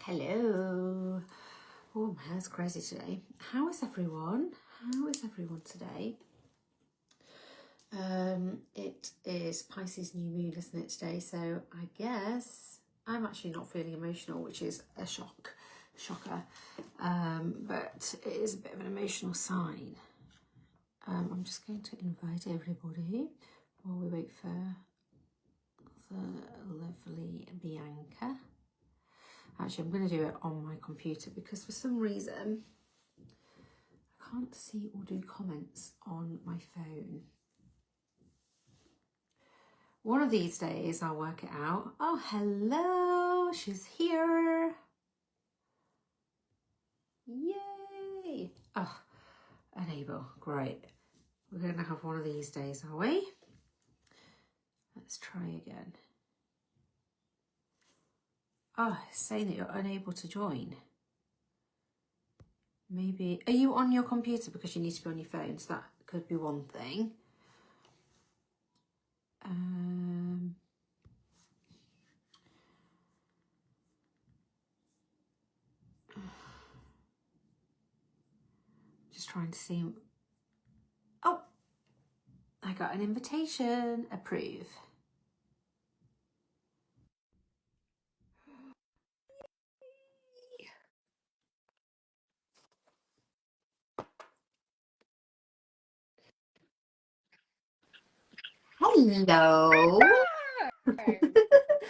Hello. Oh, my hair's crazy today. How is everyone? How is everyone today? It is Pisces new moon, isn't it, today? So I guess I'm actually not feeling emotional, which is a shocker. But it is a bit of an emotional sign. I'm just going to invite everybody while we wait for the lovely Bianca. Actually, I'm going to do it on my computer because for some reason I can't see or do comments on my phone. One of these days I'll work it out. Oh, hello, she's here. Yay. Oh, enable, great. We're going to have one of these days, are we? Let's try again. Oh, it's saying that you're unable to join. Maybe, are you on your computer because you need to be on your phone? So that could be one thing. Just trying to see. Oh, I got an invitation. Approve. Hello.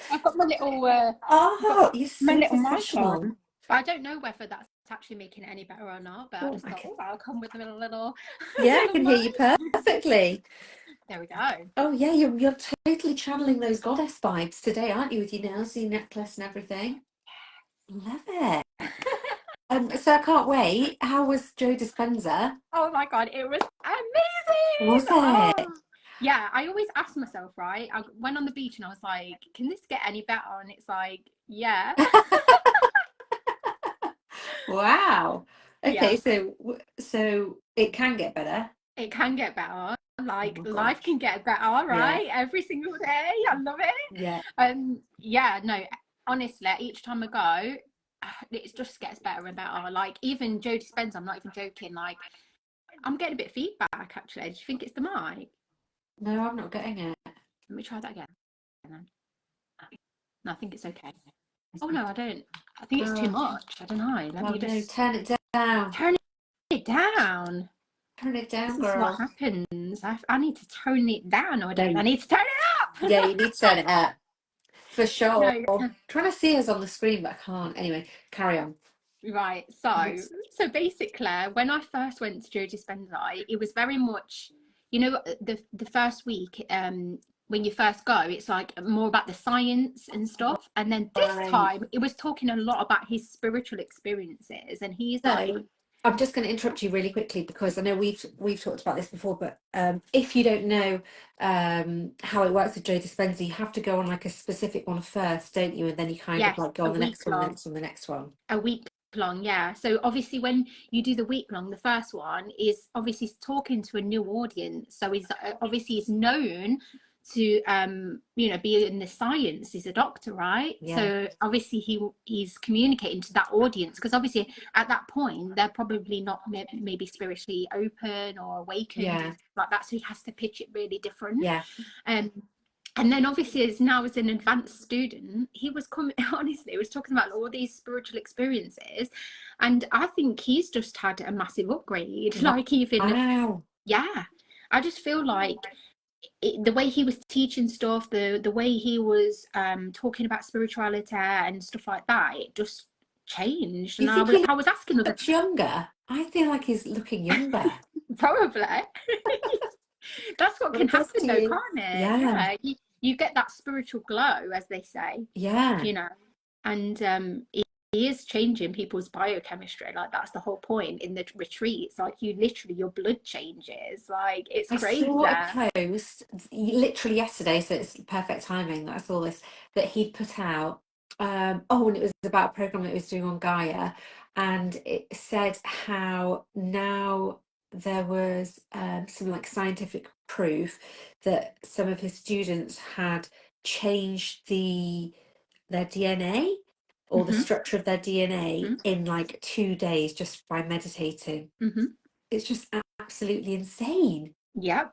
I've got my little you're my so little mic professional. on. But I don't know whether that's actually making it any better or not. But I just thought, I'll come with a little. Yeah, I can hear you perfectly. There we go. Oh yeah, you're totally channeling those goddess vibes today, aren't you? With your nails, your necklace, and everything. Love it. So I can't wait. How was Joe Dispenza? Oh my god, it was amazing. Was it? Oh. Yeah, I always ask myself, right? I went on the beach and I was like, can this get any better? And it's like, yeah. Wow. Okay, Yeah. so it can get better. It can get better. Like Oh life can get better, right? Yeah. Every single day. I love it. Yeah. Yeah, no, honestly, each time I go, it just gets better and better. Like even Joe Dispenza, I'm not even joking. Like I'm getting a bit of feedback actually. Do you think it's the mic? No, I'm not getting it. Let me try that again. No, I think it's okay. Oh no, I don't. I think it's too much. I don't know. Let me just turn it down. turn it down. Turn it down, This is girl. what happens. I need to tone it down, or I need to turn it up. Yeah, you need to turn it up. For sure. No. Trying to see us on the screen, but I can't. Anyway, carry on. Right. So basically, when I first went to Joe Dispenza, it was very much, the first week, when you first go, it's like more about the science and stuff. And then this time, it was talking a lot about his spiritual experiences, and he's like. I'm just going to interrupt you really quickly because I know we've talked about this before, but if you don't know how it works with Joe Dispenza, you have to go on like a specific one first, don't you? And then you kind of like go on the next one, the next one, the next one. A week long, yeah. So obviously when you do the week long, the first one is obviously talking to a new audience. So he's known to be in the science. He's a doctor, right? Yeah. So obviously he's communicating to that audience because obviously at that point they're probably not maybe spiritually open or awakened, like that. So he has to pitch it really different. And then obviously as an advanced student, he was talking about all these spiritual experiences. And I think he's just had a massive upgrade. Like even, yeah, I just feel like the way he was teaching stuff, the way he was talking about spirituality and stuff like that, it just changed. And I was asking him, looks younger. I feel like he's looking younger. Probably. That's what can happen though, can't it? Yeah. You get that spiritual glow, as they say. Yeah. And he is changing people's biochemistry. Like that's the whole point in the retreats. Like you literally, your blood changes. Like it's crazy. I saw a post literally yesterday, so it's perfect timing that I saw this, that he'd put out. And it was about a program that he was doing on Gaia, and it said how now there was some like scientific proof that some of his students had changed their DNA or the structure of their DNA in like 2 days just by meditating. It's just absolutely insane. Yeah.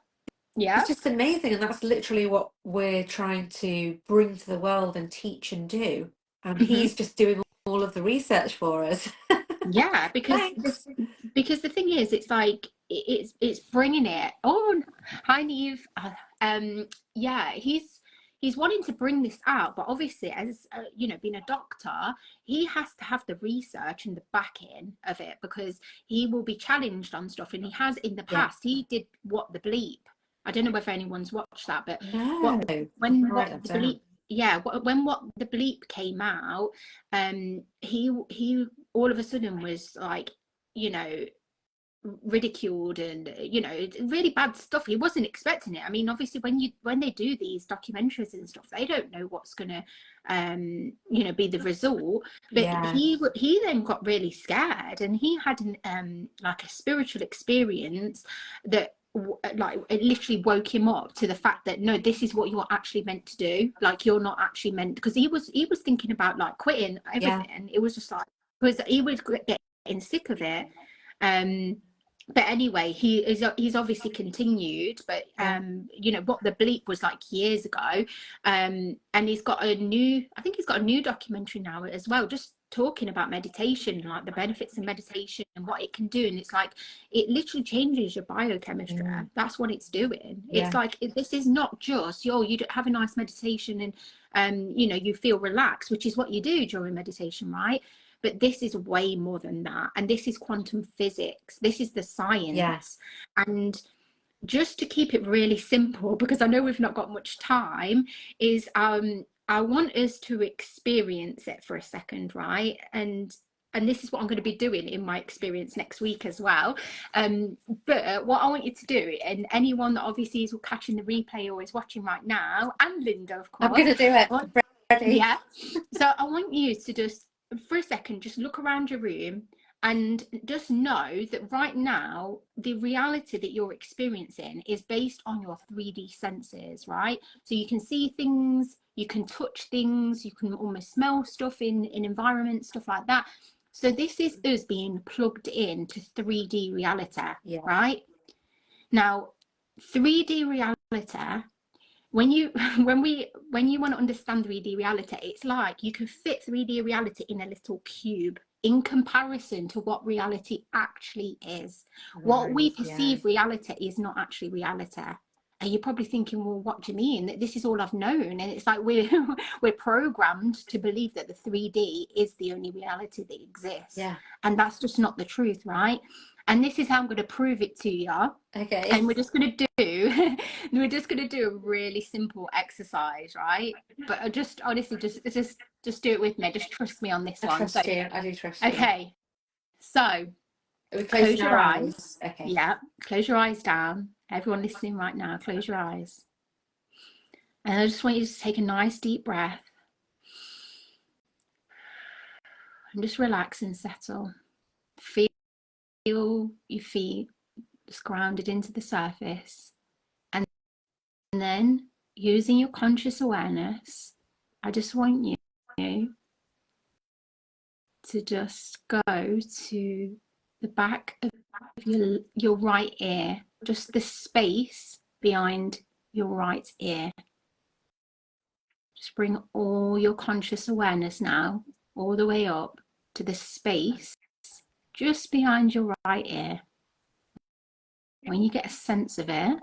Yeah. It's just amazing. And that's literally what we're trying to bring to the world and teach and do. And he's just doing all of the research for us. Yeah, because the thing is, it's like it's bringing it. Oh, hi Neve. Yeah, he's wanting to bring this out, but obviously, as you know, being a doctor, he has to have the research and the backing of it, because he will be challenged on stuff, and he has in the past. He did What the Bleep. I don't know whether anyone's watched that, but no. when What the Bleep. Yeah, when What the Bleep came out, he all of a sudden was like, you know, ridiculed, and you know, really bad stuff. He wasn't expecting it. I mean, obviously when they do these documentaries and stuff, they don't know what's gonna you know, be the result. But he then got really scared, and he had an like a spiritual experience that like it literally woke him up to the fact that no, this is what you're actually meant to do. Like, you're not actually meant, because he was thinking about like quitting everything, and it was just like, because he was getting sick of it. But anyway, he's obviously continued, but you know, What the Bleep was like years ago, and he's got a new documentary now as well, just talking about meditation, like the benefits of meditation and what it can do. And it's like, it literally changes your biochemistry. That's what it's doing. It's like, this is not just you have a nice meditation and you know, you feel relaxed, which is what you do during meditation, right? But this is way more than that. And this is quantum physics. This is the science. And just to keep it really simple, because I know we've not got much time, is I want us to experience it for a second, right? And this is what I'm going to be doing in my experience next week as well. But what I want you to do, and anyone that obviously is catching the replay or is watching right now, and Linda, of course. I'm going to do it. Ready? Yeah. So I want you to just, for a second, just look around your room and just know that right now, the reality that you're experiencing is based on your 3D senses, right? So you can see things, you can touch things, you can almost smell stuff in environments, stuff like that. So this is us being plugged in to 3D reality, right? Now, 3D reality, when you want to understand 3D reality, it's like you can fit 3D reality in a little cube in comparison to what reality actually is. What we perceive reality is not actually reality. And you're probably thinking, well, what do you mean? This is all I've known. And it's like we're programmed to believe that the 3D is the only reality that exists. And that's just not the truth, right? And this is how I'm going to prove it to you. Okay. And we're just going to do a really simple exercise, right? But just honestly, just do it with me. Just trust me on this one. Trust you. I do trust you. Okay. So close your eyes. Okay. Yeah. Close your eyes down. Everyone listening right now, close your eyes. And I just want you to take a nice deep breath. And just relax and settle. Feel your feet just grounded into the surface. And then, using your conscious awareness, I just want you to just go to the back of your right ear, just the space behind your right ear. Just bring all your conscious awareness now all the way up to the space just behind your right ear. When you get a sense of it,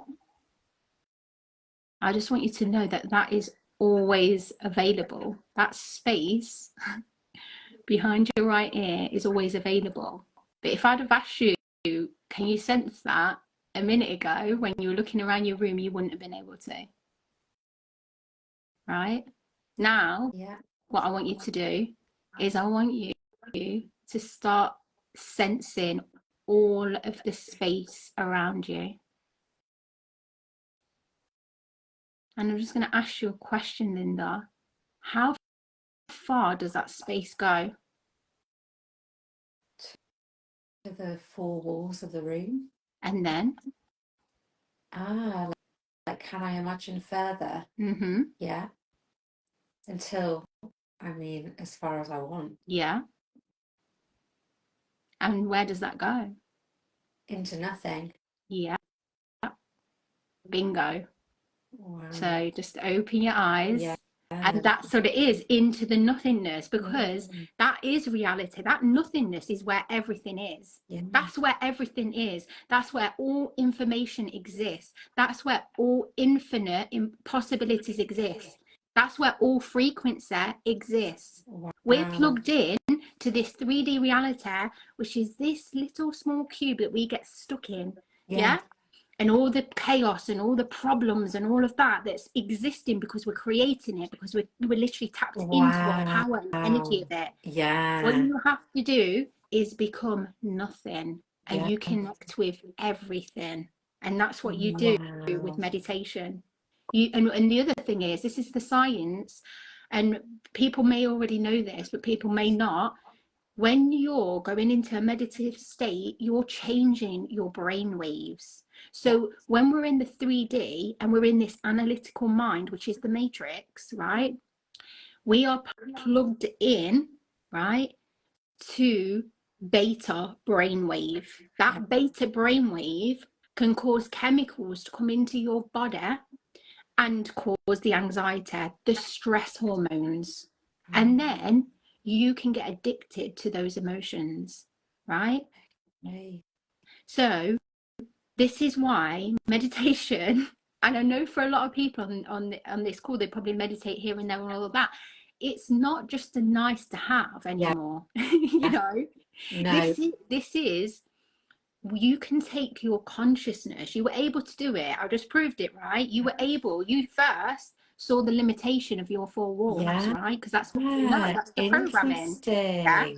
I just want you to know that that is always available. That space behind your right ear is always available. But if I'd have asked you, can you sense that a minute ago when you were looking around your room, you wouldn't have been able to. Right? Now, what I want you to do is I want you to start sensing all of the space around you. And I'm just going to ask you a question, Linda. How far does that space go? To the 4 walls of the room. And then? Like can I imagine further? Mm-hmm. Yeah. Until I mean, as far as I want. Yeah. And where does that go? Into nothing. Yeah. Bingo. Wow. So just open your eyes. Yeah. And that's what it is, into the nothingness, because that is reality. That nothingness is where everything is. Yeah. That's where everything is. That's where all information exists. That's where all infinite possibilities exist. That's where all frequency exists. Wow. We're plugged in to this 3D reality, which is this little small cube that we get stuck in. Yeah. And all the chaos and all the problems and all of that that's existing because we're creating it, because we're literally tapped into our power and energy of it. Yeah. What you have to do is become nothing, and you connect with everything. And that's what you do with meditation. And the other thing is, this is the science, and people may already know this, but people may not. When you're going into a meditative state, you're changing your brain waves. So when we're in the 3D and we're in this analytical mind, which is the matrix, right? We are plugged in, right, to beta brainwave. That beta brainwave can cause chemicals to come into your body and cause the anxiety, the stress hormones. And then you can get addicted to those emotions, right? So this is why meditation, and I know for a lot of people on this call, they probably meditate here and there and all of that. It's not just a nice to have anymore. You know, this is, you can take your consciousness. You were able to do it. I just proved it, right? You first saw the limitation of your four walls, right? Because that's what you know, that's the programming. Yeah.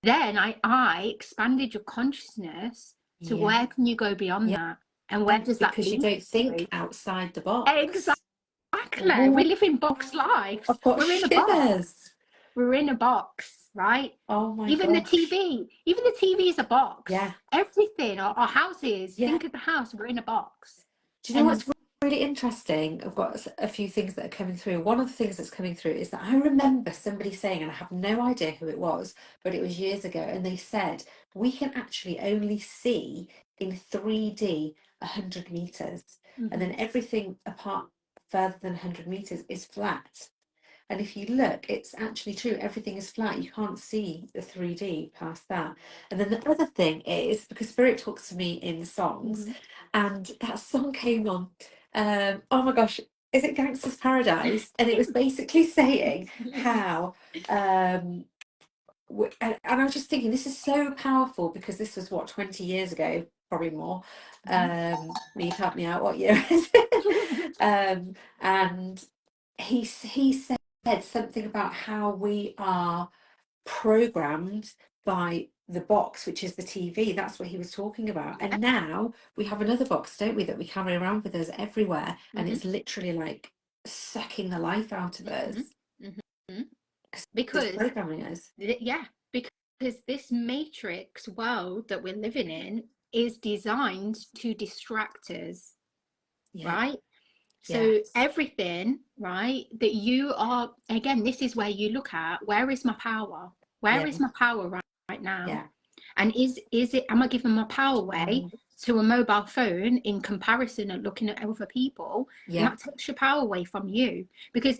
Then I expanded your consciousness to where can you go beyond that? And where does that lead? Because you don't think outside the box. Exactly. We live in box lives. We're in a box. We're in a box, right? Oh my Even the TV is a box. Yeah. Everything, our houses, think of the house, we're in a box. Do you know what's really interesting? I've got a few things that are coming through. One of the things that's coming through is that I remember somebody saying, and I have no idea who it was, but it was years ago, and they said, we can actually only see in 3D 100 meters. And then everything apart further than 100 meters is flat. And if you look, it's actually true. Everything is flat. You can't see the 3D past that. And then the other thing is, because Spirit talks to me in songs, and that song came on, oh my gosh, is it Gangster's Paradise? And it was basically saying how, and I was just thinking, this is so powerful, because this was, what, 20 years ago, probably more. You help me out, what year is it? And he said something about how we are programmed by the box, which is the TV. That's what he was talking about. And now we have another box, don't we, that we carry around with us everywhere, and it's literally like sucking the life out of us. Because it's programming us. Because this matrix world that we're living in is designed to distract us, right? So everything, right, that you are, again, this is where you look at, where is my power? Where is my power right now? And is it, am I giving my power away to a mobile phone in comparison and looking at other people? And that takes your power away from you. Because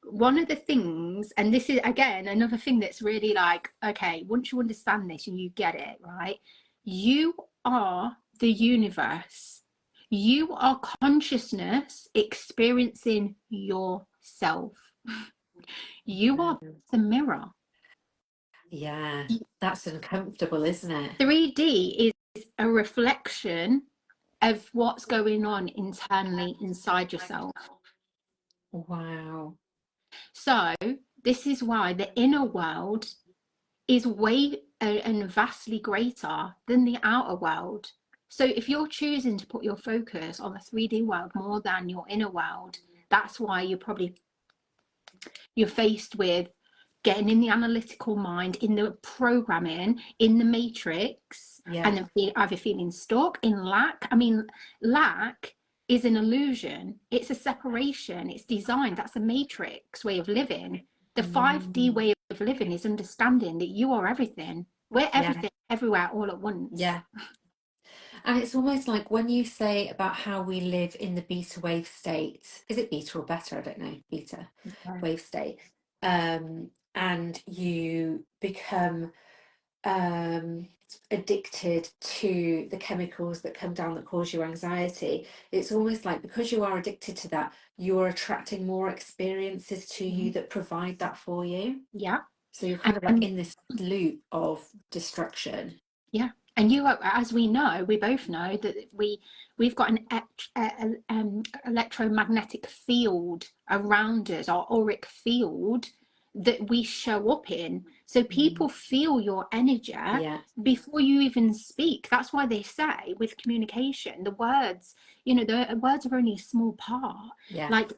one of the things, and this is, again, another thing that's really like, okay, once you understand this and you get it, right, you are the universe. You are consciousness experiencing yourself. You are the mirror. Yeah, that's uncomfortable, isn't it? 3D is a reflection of what's going on internally inside yourself. Wow. So this is why the inner world is way and vastly greater than the outer world. So if you're choosing to put your focus on the 3D world more than your inner world, that's why you're faced with getting in the analytical mind, in the programming, in the matrix, and then either feeling stuck in lack. I mean, lack is an illusion. It's a separation. It's designed. That's a matrix way of living. The 5D way of living is understanding that you are everything. We're everything, everywhere, all at once. Yeah. And it's almost like when you say about how we live in the beta wave state, is it beta or beta? I don't know, beta wave state. And you become addicted to the chemicals that come down that cause you anxiety. It's almost like because you are addicted to that, you're attracting more experiences to you that provide that for you. Yeah. So you're kind of like in this loop of destruction. Yeah. And you, as we know, we both know that we've got an electromagnetic field around us, our auric field, that we show up in. So people feel your energy before you even speak. That's why they say with communication, the words, the words are only a small part. Like,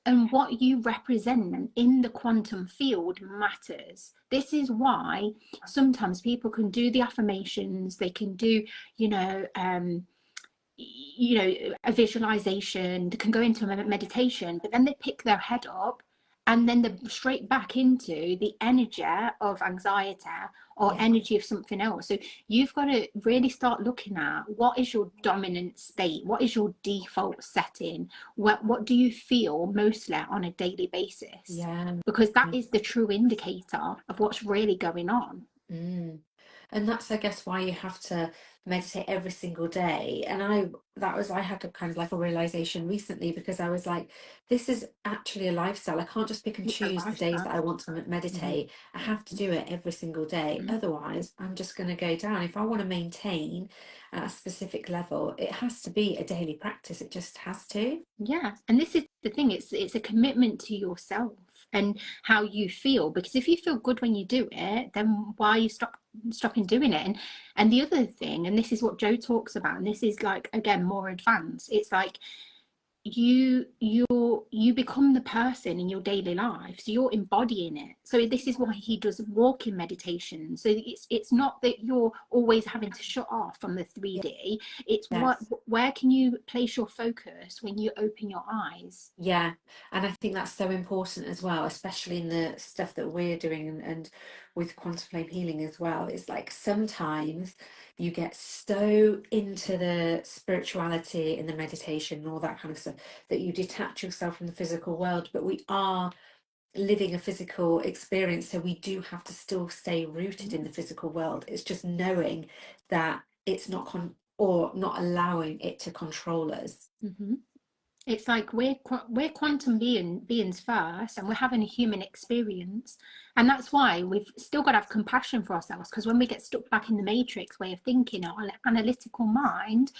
and what you represent in the quantum field matters. This is why sometimes people can do the affirmations, they can do, a visualization, they can go into a meditation, but then they pick their head up and then they're straight back into the energy of anxiety or energy of something else. So you've got to really start looking at what is your dominant state, what is your default setting, what do you feel mostly on a daily basis, because that is the true indicator of what's really going on. And that's, I guess, why you have to meditate every single day. And I had a kind of like a realization recently, because I was like, this is actually a lifestyle. I can't just pick and choose the days that I want to meditate. I have to do it every single day. Otherwise, I'm just going to go down. If I want to maintain at a specific level, it has to be a daily practice. It just has to. Yeah. And this is the thing, it's a commitment to yourself and how you feel, because if you feel good when you do it, then why are you stopping doing it? And the other thing, and this is what Joe talks about, and this is like, again, more advanced, it's like you become the person in your daily life, so you're embodying it. So this is why he does walking meditation. So it's not that you're always having to shut off from the 3D. It's where can you place your focus when you open your eyes? And I think that's so important as well, especially in the stuff that we're doing and with quantum flame healing as well. It's like sometimes you get so into the spirituality and the meditation and all that kind of stuff that you detach yourself from the physical world, but we are living a physical experience, so we do have to still stay rooted in the physical world. It's just knowing that it's not or not allowing it to control us. It's like we're quantum beings first, and we're having a human experience, and that's why we've still got to have compassion for ourselves, because when we get stuck back in the matrix way of thinking or analytical mind,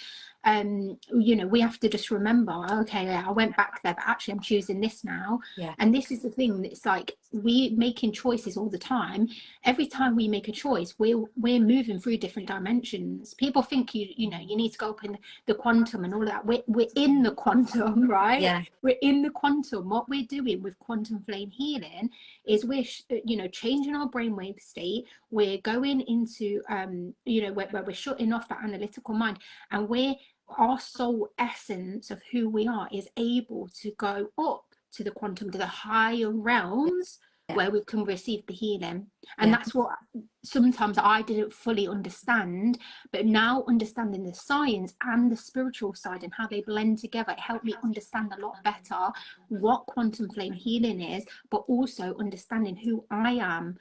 we have to just remember, okay, I went back there, but actually I'm choosing this now. And this is the thing, it's like we making choices all the time. Every time we make a choice, we're moving through different dimensions. People think you need to go up in the quantum and all of that. We're in the quantum, right? We're in the quantum. What we're doing with quantum flame healing is we're changing our brainwave state. We're going into where we're shutting off that analytical mind, and our soul essence of who we are is able to go up to the quantum, to the higher realms where we can receive the healing. And that's what sometimes I didn't fully understand, but now understanding the science and the spiritual side and how they blend together, it helped me understand a lot better what quantum flame healing is, but also understanding who I am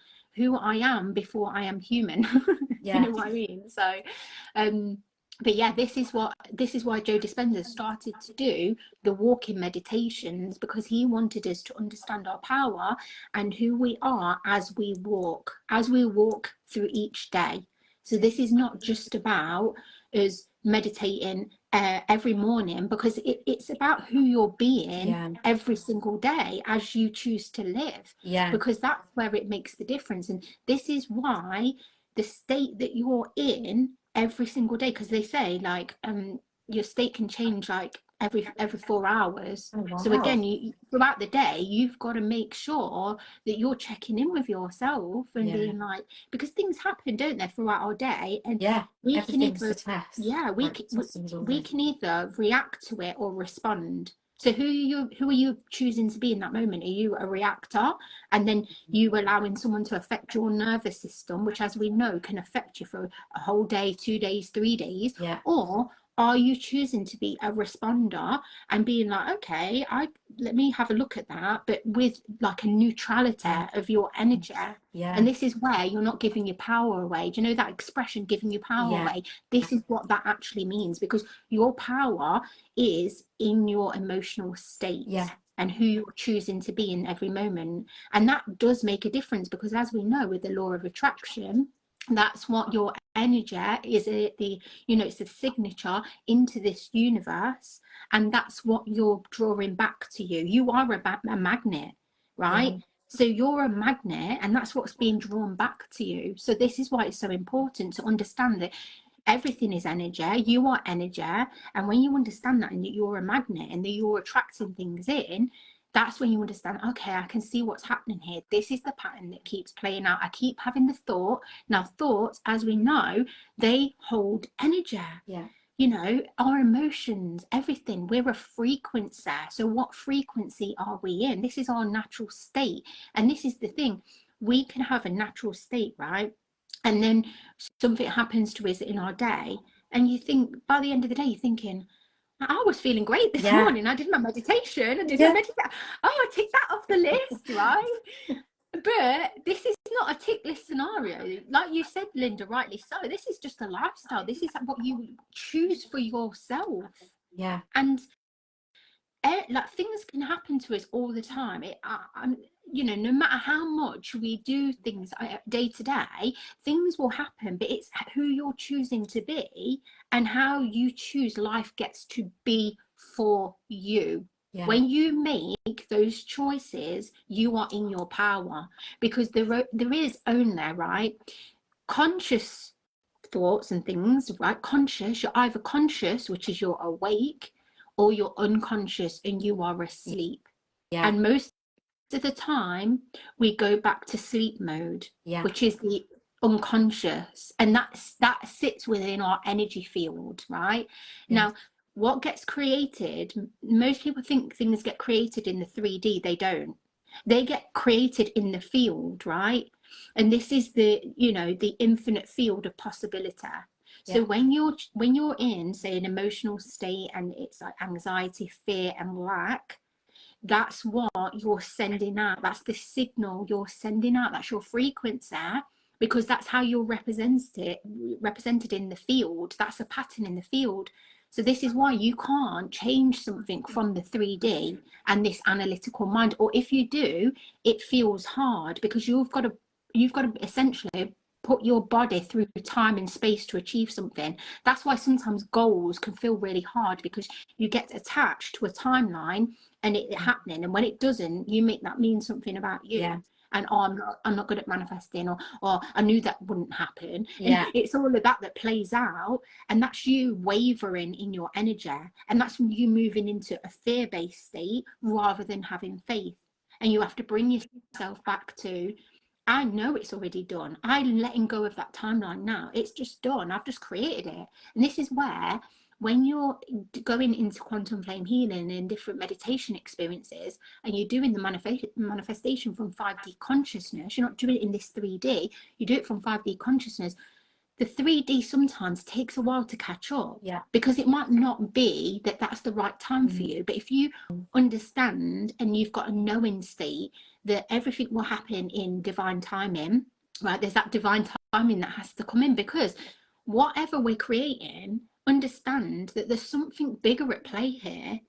before I am human. You know what I mean? So but this is why Joe Dispenza started to do the walking meditations, because he wanted us to understand our power and who we are as we walk through each day. So this is not just about us meditating every morning, because it's about who you're being every single day as you choose to live, because that's where it makes the difference. And this is why the state that you're in every single day, because they say like your state can change like every 4 hours. So again, you throughout the day you've got to make sure that you're checking in with yourself and being like, because things happen, don't they, throughout our day, and we can either we can either react to it or respond. So who are you choosing to be in that moment? Are you a reactor, and then you allowing someone to affect your nervous system, which, as we know, can affect you for a whole day, 2 days, 3 days? Or are you choosing to be a responder and being like, okay, let me have a look at that, but with like a neutrality of your energy? And this is where you're not giving your power away. Do you know that expression, giving your power away? This is what that actually means, because your power is in your emotional state and who you're choosing to be in every moment. And that does make a difference, because as we know with the law of attraction, that's what your energy is, it's a signature into this universe, and that's what you're drawing back to you. You are a magnet, right? So you're a magnet, and that's what's being drawn back to you. So this is why it's so important to understand that everything is energy. You are energy. And when you understand that, and that you're a magnet, and that you're attracting things in, that's when you understand, okay, I can see what's happening here. This is the pattern that keeps playing out. I keep having the thought. Now, thoughts, as we know, they hold energy. Our emotions, everything, we're a frequency. So what frequency are we in? This is our natural state. And this is the thing, we can have a natural state, right? And then something happens to us in our day, and you think, by the end of the day, you're thinking, I was feeling great this morning. I did my meditation. I ticked that off the list, right? But this is not a tick list scenario. Like you said, Linda, rightly so. This is just a lifestyle. This is what you choose for yourself. And like, things can happen to us all the time. No matter how much we do things day to day, things will happen, but it's who you're choosing to be and how you choose life gets to be for you. When you make those choices, you are in your power, because there is only, right, conscious thoughts and things, right? Conscious, you're either conscious, which is you're awake, or you're unconscious and you are asleep. And most of the time we go back to sleep mode, which is the unconscious, and that sits within our energy field, right? Now, what gets created, most people think things get created in the 3D. They don't. They get created in the field, right? And this is the infinite field of possibility. So when you're in, say, an emotional state, and it's like anxiety, fear and lack, that's what you're sending out. That's the signal you're sending out. That's your frequency, because that's how you're represented in the field. That's a pattern in the field. So this is why you can't change something from the 3D and this analytical mind, or if you do, it feels hard, because you've got to essentially put your body through time and space to achieve something. That's why sometimes goals can feel really hard, because you get attached to a timeline and it happening, and when it doesn't, you make that mean something about you. And I'm not good at manifesting, or I knew that wouldn't happen. And it's all of that plays out, and that's you wavering in your energy, and that's you moving into a fear-based state rather than having faith. And you have to bring yourself back to, I know it's already done. I'm letting go of that timeline now. It's just done. I've just created it. And this is where, when you're going into quantum flame healing and different meditation experiences, and you're doing the manifestation from 5D consciousness, you're not doing it in this 3D, you do it from 5D consciousness. The 3D sometimes takes a while to catch up, because it might not be that that's the right time for you. But if you understand and you've got a knowing state that everything will happen in divine timing, right? There's that divine timing that has to come in, because whatever we're creating, understand that there's something bigger at play here.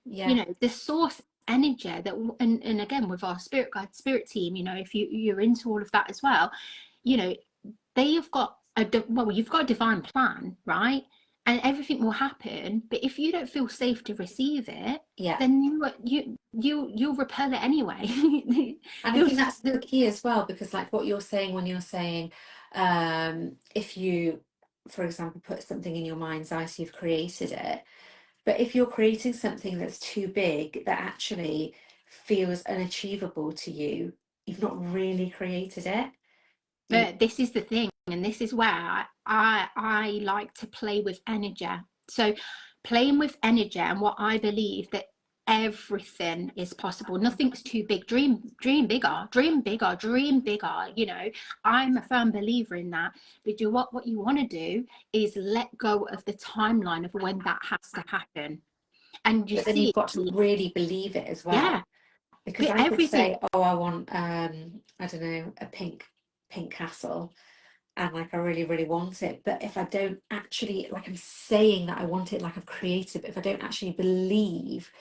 The source energy that, and again, with our spirit guide, spirit team, if you're into all of that as well, they have got you've got a divine plan, right? And everything will happen, but if you don't feel safe to receive it, then you'll repel it anyway. And I think that's the key as well, because like what you're saying, when you're saying, if you, for example, put something in your mind's eye, so you've created it, but if you're creating something that's too big, that actually feels unachievable to you, you've not really created it. But this is the thing, and this is where I like to play with energy. So playing with energy, and what I believe that everything is possible. Nothing's too big. Dream bigger, dream bigger, dream bigger. You know, I'm a firm believer in that. But do what you want to do is let go of the timeline of when that has to happen. And you but then see, you've got to really believe it as well. yeah, Because I could say, oh, I want I don't know, a pink castle, and like I really, really want it. But if I don't actually, like, I'm saying that I want it, like I've created it, but if I don't actually believe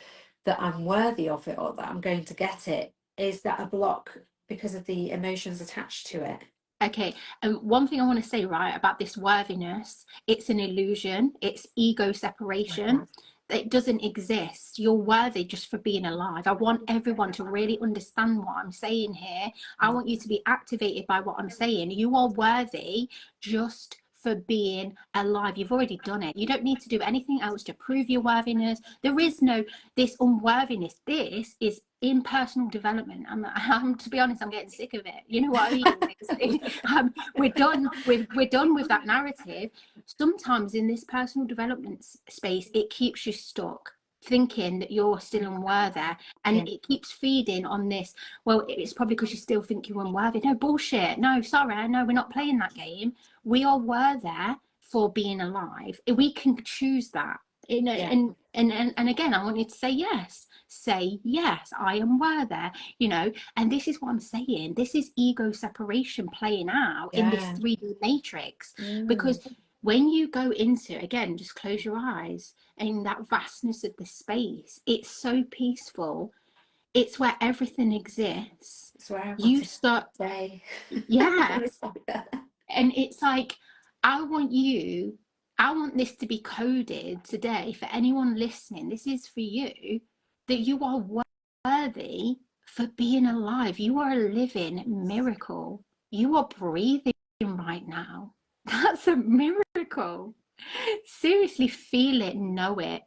that I'm worthy of it or that I'm going to get it, is that a block because of the emotions attached to it? Okay, and one thing I want to say, right, about this worthiness, it's an illusion, it's ego separation. It doesn't exist. You're worthy just for being alive. I want everyone to really understand what I'm saying here. I want you to be activated by what I'm saying. You are worthy just for being alive. You've already done it. You don't need to do anything else to prove your worthiness. There is no this unworthiness. This is in personal development. I'm to be honest, I'm getting sick of it. You know what I mean? We're done with that narrative. Sometimes in this personal development space, it keeps you stuck thinking that you're still unworthy, and it keeps feeding on this. Well, it's probably because you still think you're unworthy. No, bullshit. No, sorry, no, we're not playing that game. We are worthy for being alive. We can choose that. And again, I want you to say yes. Say yes, I am worthy. You know, and this is what I'm saying. This is ego separation playing out in this 3D matrix. Because when you go into, again, just close your eyes, in that vastness of the space, it's so peaceful. It's where everything exists. It's where I want You to start, stay. yeah. And it's like, I want this to be coded today for anyone listening. This is for you, that you are worthy for being alive. You are a living miracle. You are breathing right now. That's a miracle. Seriously, feel it, know it.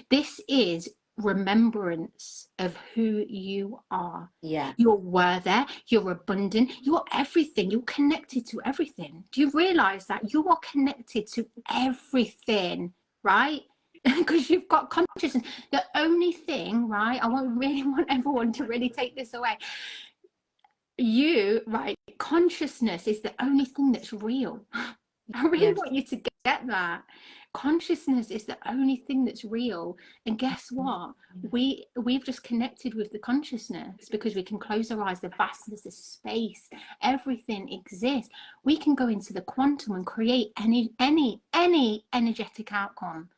This is remembrance of who you are. Yeah. You're worthy, you're abundant, you're everything, you're connected to everything. Do you realize that you are connected to everything, right? Because you've got consciousness. The only thing, right, I really want everyone to really take this away. Consciousness is the only thing that's real. I really want you to get that. Consciousness is the only thing that's real. And guess what? We've just connected with the consciousness because we can close our eyes. The vastness of space, everything exists. We can go into the quantum and create any energetic outcome.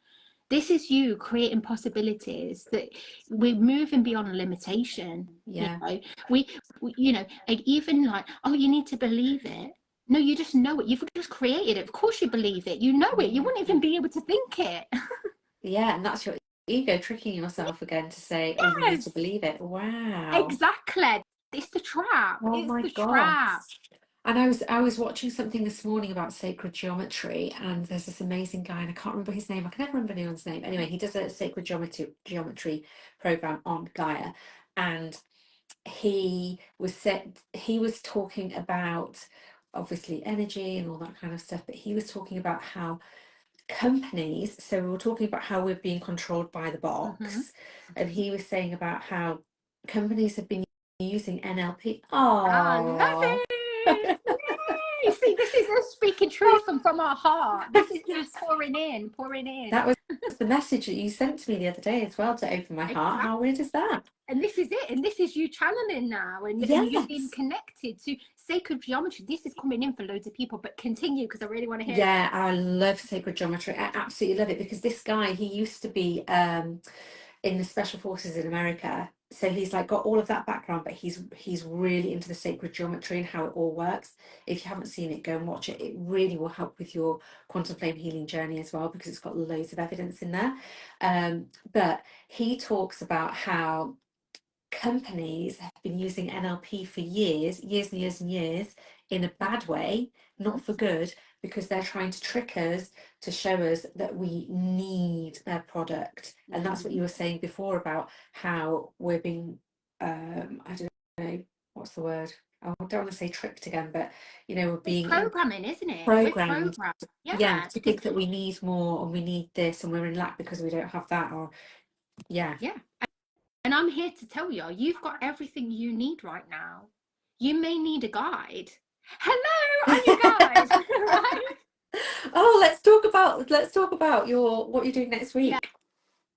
This is you creating possibilities, that we're moving beyond limitation. You know, we you know, like, even like, oh, you need to believe it. No, you just know it. You've just created it. Of course you believe it. You know it. You wouldn't even be able to think it. Yeah, and that's your ego tricking yourself again to say, oh, you need to believe it. Wow. Exactly. It's the trap. Oh it's my the God. trap. And I was watching something this morning about sacred geometry, and there's this amazing guy, and I can't remember his name. I can never remember anyone's name. Anyway, he does a sacred geometry program on Gaia, and he was talking about obviously energy and all that kind of stuff, but he was talking about how companies, so we were talking about how we're being controlled by the box, and he was saying about how companies have been using NLP. Oh, I love it. Yay! See, this is us speaking truth from our heart. This is just pouring in. That was the message that you sent to me the other day as well, to open my heart. Exactly. How weird is that? And this is it. And this is you channeling now, and you being connected to sacred geometry. This is coming in for loads of people, but continue, because I really want to hear it. I love sacred geometry. I absolutely love it, because this guy, he used to be in the special forces in America, so he's like got all of that background, but he's really into the sacred geometry and how it all works. If you haven't seen it, go and watch it. It really will help with your quantum flame healing journey as well, because it's got loads of evidence in there. But he talks about how companies have been using NLP for years and years and years, in a bad way, not for good, because they're trying to trick us, to show us that we need their product. And that's what you were saying before about how we're being, I don't know, what's the word? I don't want to say tricked again, but you know, we're being programming, isn't it? Programmed. Yeah, to think that we need more, and we need this, and we're in lack because we don't have that, or yeah. And I'm here to tell you, you've got everything you need right now. You may need a guide. Hello, I'm your guide. Right? Oh, let's talk about what you're doing next week.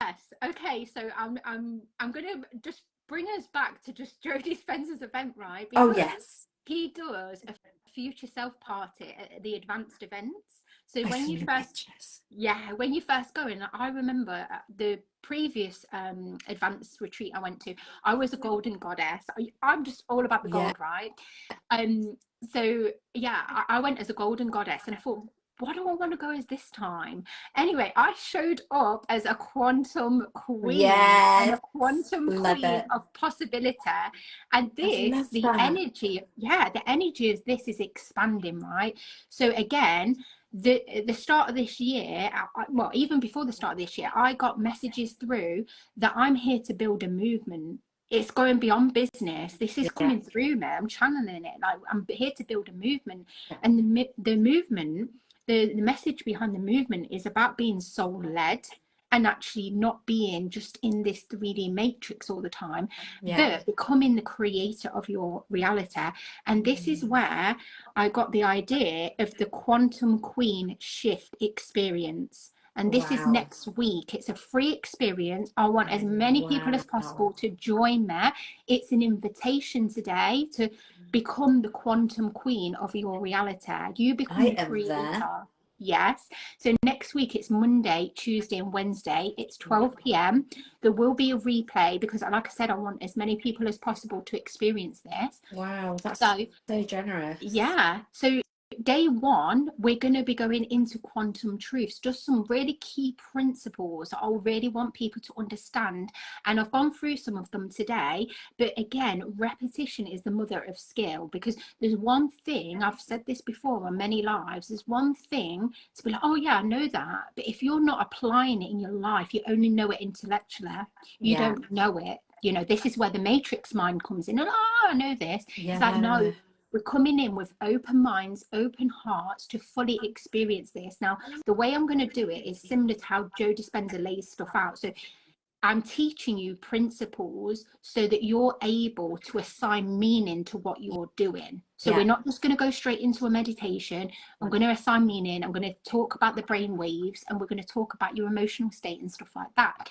Yes. Okay. So I'm gonna just bring us back to just Joe Dispenza's event, right? Because Oh yes, he does a future self party at the advanced events. So I've when seen you the first, pictures. yeah, when you first go in, I remember the previous advanced retreat I went to, I was a golden goddess. I'm just all about the gold, right? So yeah, I went as a golden goddess, and I thought, what do I want to go as this time? Anyway, I showed up as a quantum queen, and a quantum queen of possibility. And this, the energy, the energy of this is expanding, right? So again, the start of this year, well, even before the start of this year, I got messages through that I'm here to build a movement. It's going beyond business. This is coming through me. I'm channeling it. Like, I'm here to build a movement, and the movement, the message behind the movement is about being soul led, and actually not being just in this 3D matrix all the time, but becoming the creator of your reality. And this is where I got the idea of the Quantum Queen Shift experience. And this is next week. It's a free experience. I want as many people as possible to join there. It's an invitation today to become the quantum queen of your reality. You become the creator. Yes. So next week it's Monday, Tuesday, and Wednesday. It's 12 p.m. There will be a replay because, like I said, I want as many people as possible to experience this. Wow, that's so generous. Yeah. So day one, we're going to be going into quantum truths, just some really key principles that I really want people to understand. And I've gone through some of them today. But again, repetition is the mother of skill, because there's one thing, I've said this before on many lives, there's one thing to be like, oh yeah, I know that. But if you're not applying it in your life, you only know it intellectually, you don't know it. You know, this is where the matrix mind comes in. And oh, I know this. It's like, no. We're coming in with open minds, open hearts to fully experience this. Now, the way I'm going to do it is similar to how Joe Dispenza lays stuff out. So I'm teaching you principles so that you're able to assign meaning to what you're doing. So we're not just going to go straight into a meditation. I'm going to assign meaning. I'm going to talk about the brain waves, and we're going to talk about your emotional state and stuff like that.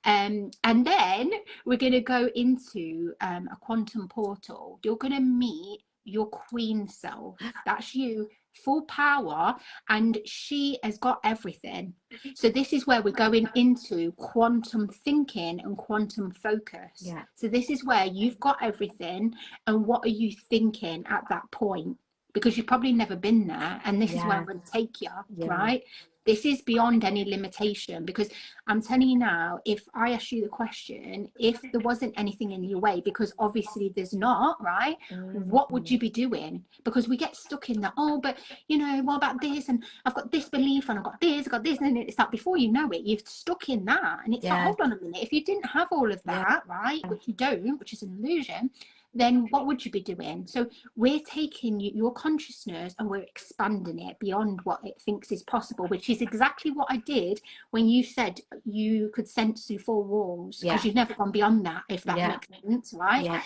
And then we're going to go into a quantum portal. You're going to meet your queen self. That's you, full power, and she has got everything. So this is where we're going into quantum thinking and quantum focus. So this is where you've got everything, and what are you thinking at that point? Because you've probably never been there, and this is where I'm going to take you, right? This is beyond any limitation, because I'm telling you now, if I ask you the question, if there wasn't anything in your way, because obviously there's not, right? What would you be doing? Because we get stuck in that, oh, but you know, what about this? And I've got this belief, and I've got this, and it's like, before you know it, you're stuck in that. And it's like, hold on a minute, if you didn't have all of that, right, which you don't, which is an illusion, then what would you be doing? So we're taking your consciousness and we're expanding it beyond what it thinks is possible, which is exactly what I did when you said you could sense through four walls, because you've never gone beyond that, if that makes sense, right?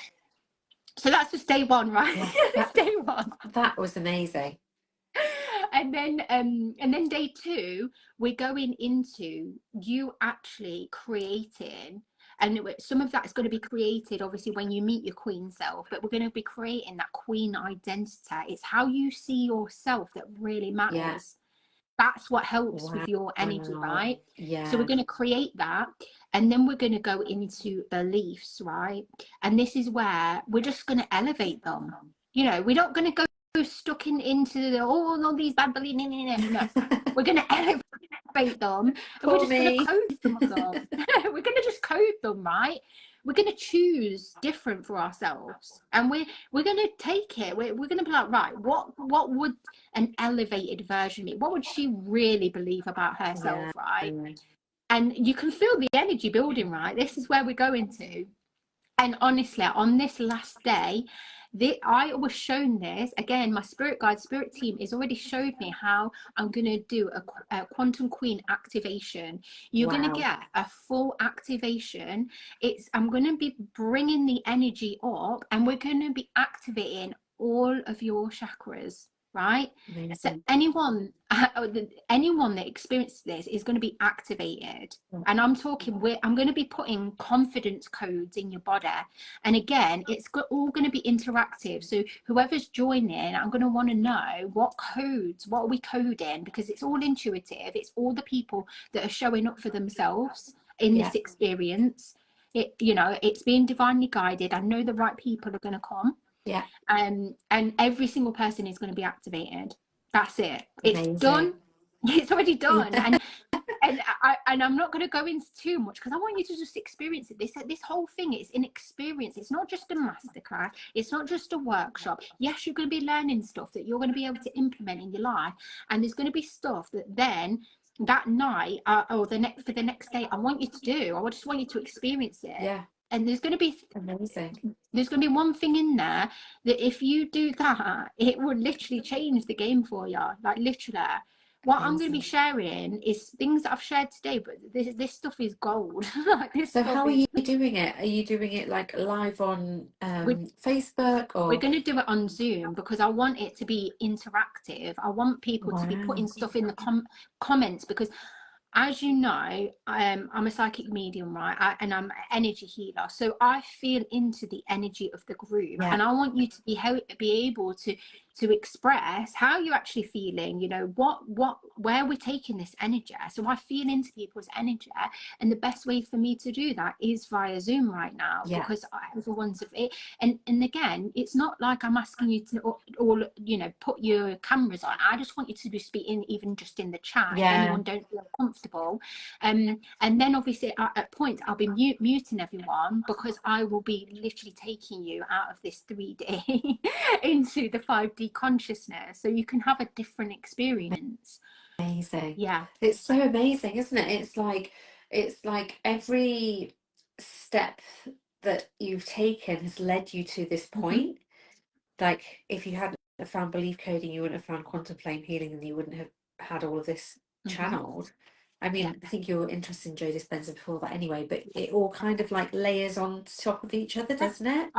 So that's just day one, right? Day one. That was amazing. And then day two, we're going into you actually creating, and some of that is going to be created obviously when you meet your queen self, but we're going to be creating that queen identity. It's how you see yourself that really matters. That's what helps with your energy, right? So we're going to create that, and then we're going to go into beliefs, right? And this is where we're just going to elevate them. You know, we're not going to go stuck into all these bad beliefs. No, we're going to elevate them, and we're just going to code some of them. We're going to just code them, right? We're going to choose different for ourselves, and we're going to take it. We're going to be like, right, what would an elevated version be? What would she really believe about herself, right? And you can feel the energy building, right? This is where we're going to. And honestly, on this last day, I was shown this again. My spirit guide, spirit team is already showed me how I'm going to do a quantum queen activation. You're going to get a full activation. I'm going to be bringing the energy up, and we're going to be activating all of your chakras, right? Amazing. So anyone that experiences this is going to be activated. And I'm talking, I'm going to be putting confidence codes in your body. And again, it's all going to be interactive. So whoever's joining, I'm going to want to know what codes, what are we coding? Because it's all intuitive. It's all the people that are showing up for themselves in this experience. It's being divinely guided. I know the right people are going to come. Yeah. And every single person is going to be activated. That's it. It's done. It's already done. And I'm not going to go into too much because I want you to just experience it. This whole thing is an experience. It's not just a masterclass. It's not just a workshop. Yes, you're going to be learning stuff that you're going to be able to implement in your life. And there's going to be stuff that then that night or for the next day, I want you to do. I just want you to experience it. Yeah. And there's going to be there's going to be one thing in there that if you do that, it will literally change the game for you. Like literally. What I'm going to be sharing is things that I've shared today, but this stuff is gold. So how are you doing it? Are you doing it like live on Facebook, or? We're going to do it on Zoom because I want it to be interactive. I want people to be putting stuff in the comments because, as you know, I'm a psychic medium, right? And I'm an energy healer. So I feel into the energy of the group. And I want you to be able to express how you're actually feeling, where we're taking this energy. So I feel into people's energy. And the best way for me to do that is via Zoom right now because everyone's of it. And again, it's not like I'm asking you to all, put your cameras on. I just want you to be speaking even just in the chat if anyone don't feel comfortable. And then obviously at points I'll be muting everyone because I will be literally taking you out of this 3D into the 5D consciousness so you can have a different experience. Amazing. Yeah, it's so amazing, isn't it? It's like every step that you've taken has led you to this point. Like if you hadn't found belief coding, you wouldn't have found quantum flame healing, and you wouldn't have had all of this channeled. I mean, I think you were interested in Joe Dispenza before that anyway, but it all kind of like layers on top of each other, doesn't it?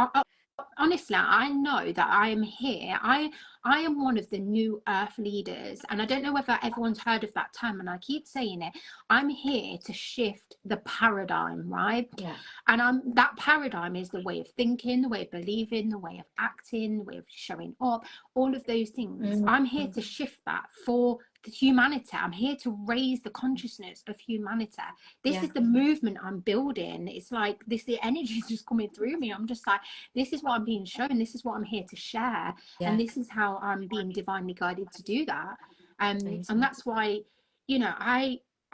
Honestly, I know that I am here. I am one of the new earth leaders, and I don't know whether everyone's heard of that term, and I keep saying it. I'm here to shift the paradigm, right? Yeah. And that paradigm is the way of thinking, the way of believing, the way of acting, the way of showing up, all of those things. I'm here to shift that for the humanity. I'm here to raise the consciousness of humanity. This is the movement I'm building. It's like the energy is just coming through me. I'm just like, this is what I'm being shown. This is what I'm here to share. And this is how I'm being divinely guided to do that. And that's why,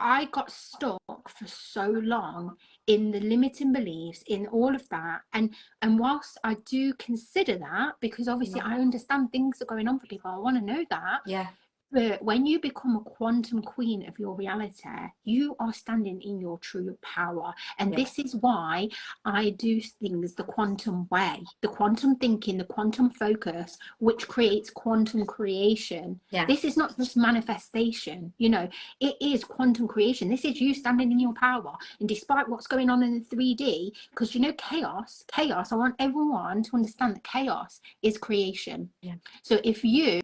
I got stuck for so long in the limiting beliefs, in all of that. And whilst I do consider that, because obviously I understand things are going on for people, I want to know that. Yeah. But when you become a quantum queen of your reality, you are standing in your true power. And this is why I do things the quantum way, the quantum thinking, the quantum focus, which creates quantum creation. Yeah. This is not just manifestation, it is quantum creation. This is you standing in your power. And despite what's going on in the 3D, because chaos, I want everyone to understand that chaos is creation. Yeah. So if you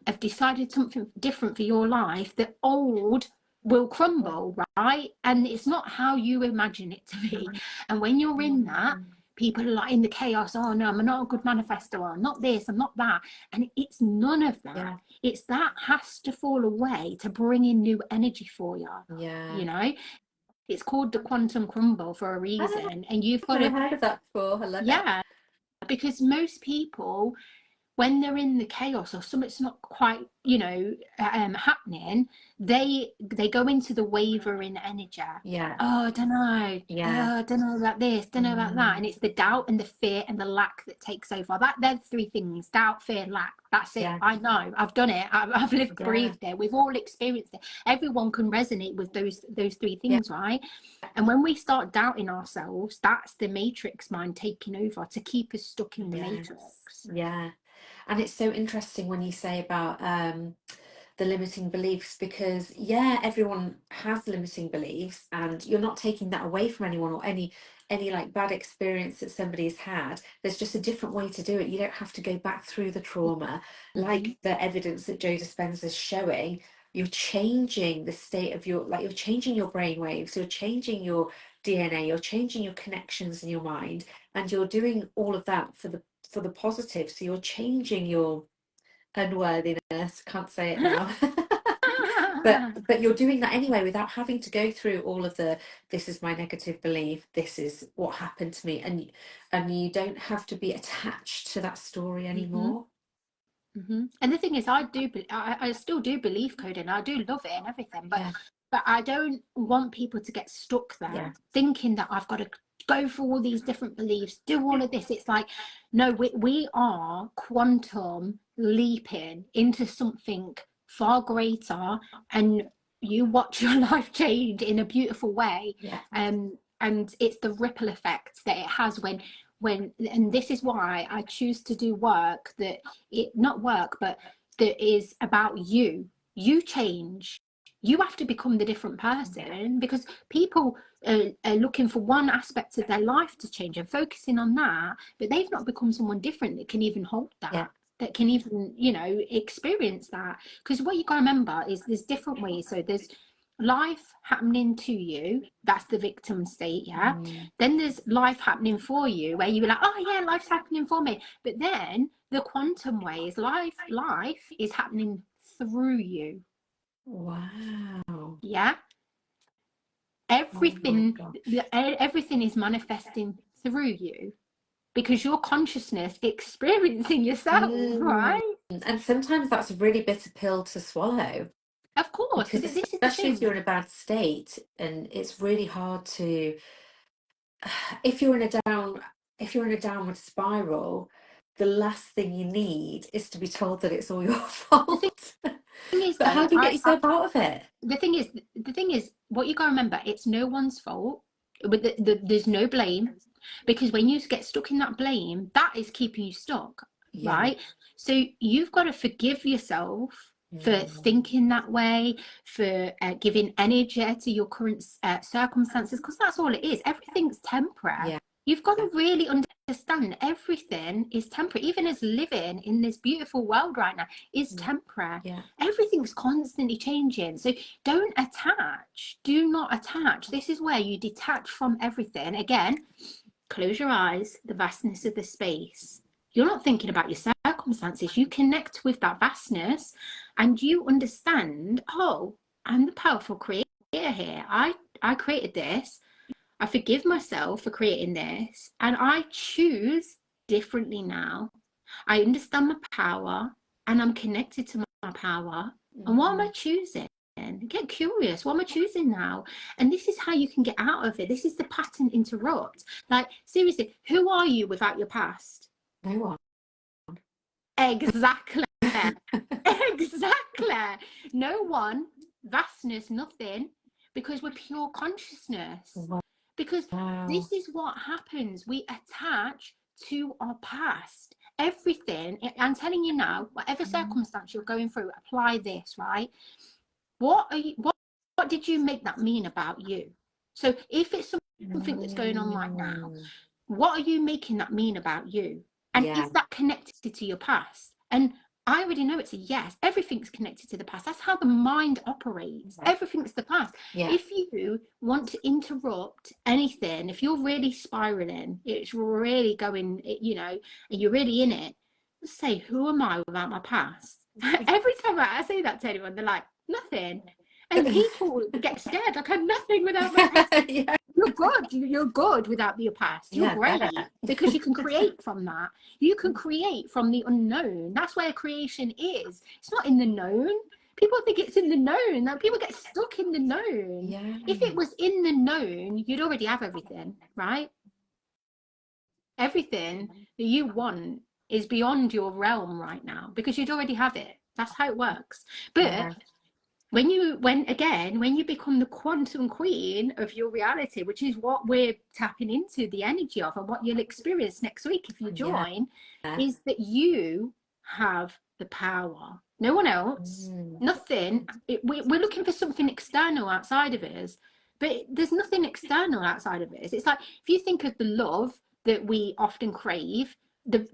have decided something different for your life, the old will crumble, right? And it's not how you imagine it to be. And when you're in that, people are like in the chaos, oh no, I'm not a good manifestor, I'm not this, I'm not that. And it's none of that. Yeah. It's that has to fall away to bring in new energy for you. Yeah. It's called the quantum crumble for a reason. And you've got to... I've heard of that before. I love that. Yeah, because most people when they're in the chaos or something's not quite, happening, they go into the wavering energy. Oh, I don't know. I don't know about this, don't know about that. And it's the doubt and the fear and the lack that takes over. They're the three things: doubt, fear, lack. That's it. I know. I've done it. I've lived, breathed it. We've all experienced it. Everyone can resonate with those three things, right? And when we start doubting ourselves, that's the matrix mind taking over to keep us stuck in the matrix. And it's so interesting when you say about the limiting beliefs, because everyone has limiting beliefs, and you're not taking that away from anyone, or any like bad experience that somebody's had. There's just a different way to do it. You don't have to go back through the trauma, like the evidence that Joe Dispenza is showing. You're changing the state of your, like, you're changing your brain waves, you're changing your DNA, you're changing your connections in your mind, and you're doing all of that for the positive. So you're changing your unworthiness, can't say it now. but you're doing that anyway, without having to go through all of the, this is my negative belief, this is what happened to me, and you don't have to be attached to that story anymore. And the thing is, I still do believe coding, I do love it and everything, but I don't want people to get stuck there thinking that I've got to go through all these different beliefs, do all of this. It's like, no, we are quantum leaping into something far greater, and you watch your life change in a beautiful way. And it's the ripple effect that it has when and this is why I choose to do work that is about you change. You have to become the different person, because people are looking for one aspect of their life to change and focusing on that, but they've not become someone different that can even hold that, that can even, experience that. Because what you got to remember is there's different ways. So there's life happening to you, that's the victim state. Then there's life happening for you, where you're like, oh yeah, life's happening for me. But then the quantum way is life is happening through you. Wow. Everything is manifesting through you, because your consciousness experiencing yourself, right? And sometimes that's a really bitter pill to swallow. Of course, because this is especially if you're in a bad state, and it's really hard to, if you're in a downward spiral, the last thing you need is to be told that it's all your fault. The thing is, but how do you get yourself out of it? The thing is, what you gotta remember, it's no one's fault. There's no blame, because when you get stuck in that blame, that is keeping you stuck, right? So you've got to forgive yourself for thinking that way, for giving energy to your current circumstances, because that's all it is. Everything's temporary. You've got to really understand everything is temporary. Even as living in this beautiful world right now is temporary. Everything's constantly changing. So do not attach. This is where you detach from everything. Again, close your eyes, the vastness of the space. You're not thinking about your circumstances. You connect with that vastness, and you understand, oh, I'm the powerful creator here. I created this. I forgive myself for creating this, and I choose differently now. I understand my power, and I'm connected to my power. And what am I choosing? Get curious. What am I choosing now? And this is how you can get out of it. This is the pattern interrupt. Like, seriously, who are you without your past? No one. Exactly. Exactly. No one, vastness, nothing, because we're pure consciousness. Because this is what happens. We attach to our past. Everything, I'm telling you now, whatever circumstance you're going through, apply this, right? What did you make that mean about you? So if it's something that's going on right now, what are you making that mean about you? And is that connected to your past? And I already know it's a yes. Everything's connected to the past. That's how the mind operates. Everything's the past. If you want to interrupt anything, if you're really spiraling, it's really going, and you're really in it, just say, who am I without my past? Every time I say that to anyone, they're like, nothing. And people get scared. Like, I'm nothing without my past. you're good without your past. You're great because you can create from that. You can create from the unknown. That's where creation is. It's not in the known. People think it's in the known. That people get stuck in the known. If it was in the known, you'd already have everything, right? Everything that you want is beyond your realm right now because you'd already have it. That's how it works. But when you become the quantum queen of your reality, which is what we're tapping into the energy of, and what you'll experience next week if you join, is that you have the power. No one else, nothing. We're looking for something external outside of us, but there's nothing external outside of us. It's like, if you think of the love that we often crave, the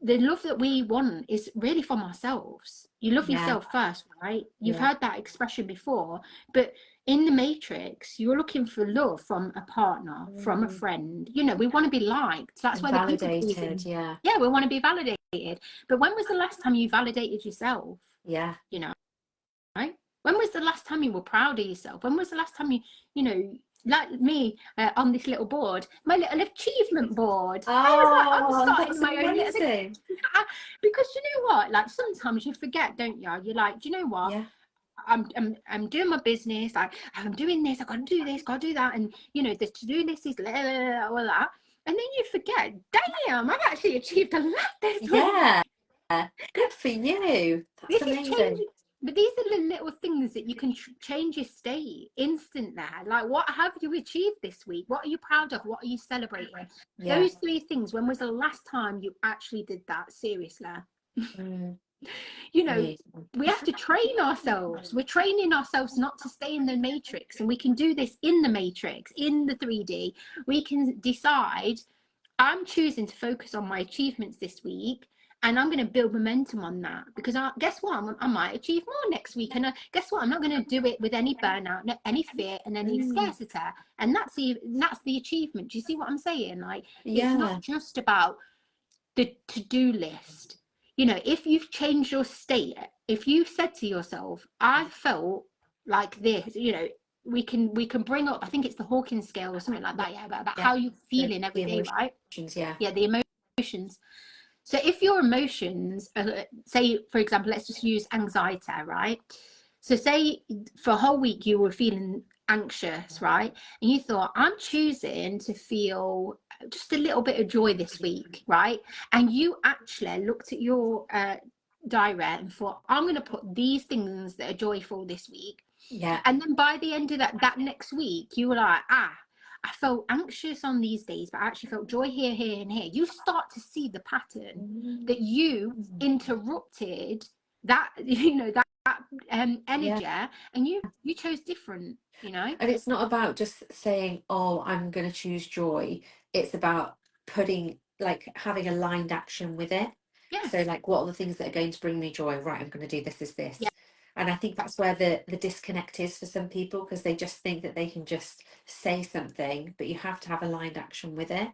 love that we want is really from ourselves. You love yourself first, right? You've heard that expression before, but in the Matrix, you're looking for love from a partner, from a friend. You know, we want to be liked. That's why validated. We want to be validated. But when was the last time you validated yourself? You know, right? When was the last time you were proud of yourself? When was the last time you know, like me on this little board, my little achievement board. I was like, I'm starting my own little thing. Because you know what, like sometimes you forget, don't you? You're like, do you know what? I'm doing my business. I'm doing this. I got to do this. Got to do that. And you know, the to-do list is all that. And then you forget. Damn, I've actually achieved a lot this week. Good for you. That's amazing. But these are the little things that you can change your state instant there. Like, what have you achieved this week? What are you proud of? What are you celebrating? Those 3 things. When was the last time you actually did that? Seriously. You know, we have to train ourselves. We're training ourselves not to stay in the matrix. And we can do this in the matrix, in the 3D. We can decide, I'm choosing to focus on my achievements this week. And I'm going to build momentum on that, because guess what? I might achieve more next week. And guess what? I'm not going to do it with any burnout, any fear, and any scarcity. And that's the achievement. Do you see what I'm saying? Like, it's not just about the to-do list. You know, if you've changed your state, if you've said to yourself, I felt like this, you know, we can bring up, I think it's the Hawkins scale or something like that, about how you're feeling every day, right? The emotions. So if your emotions, say, for example, let's just use anxiety, right? So say for a whole week you were feeling anxious, right? And you thought, I'm choosing to feel just a little bit of joy this week, right? And you actually looked at your diary and thought, I'm going to put these things that are joyful this week. And then by the end of that next week, you were like, I felt anxious on these days, but I actually felt joy here, here, and here. You start to see the pattern that you interrupted that, you know, that energy, and you chose different, you know. And it's not about just saying, oh, I'm going to choose joy. It's about having aligned action with it. So like, what are the things that are going to bring me joy? Right, I'm going to do this. And I think that's where the disconnect is for some people, because they just think that they can just say something, but you have to have aligned action with it.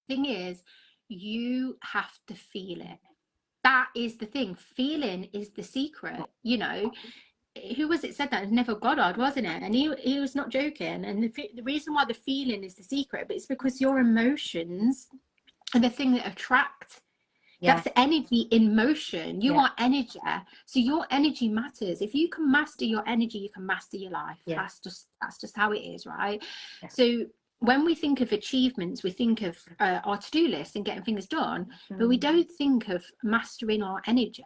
Thing is, you have to feel it. That is the thing. Feeling is the secret. You know, who was it said that? It was Neville Goddard, wasn't it? And he was not joking. And the reason why the feeling is the secret, but it's because your emotions are the thing that attract. That's energy in motion. You are energy, so your energy matters. If you can master your energy, you can master your life. That's just how it is, right? So when we think of achievements, we think of our to-do list and getting things done, but we don't think of mastering our energy.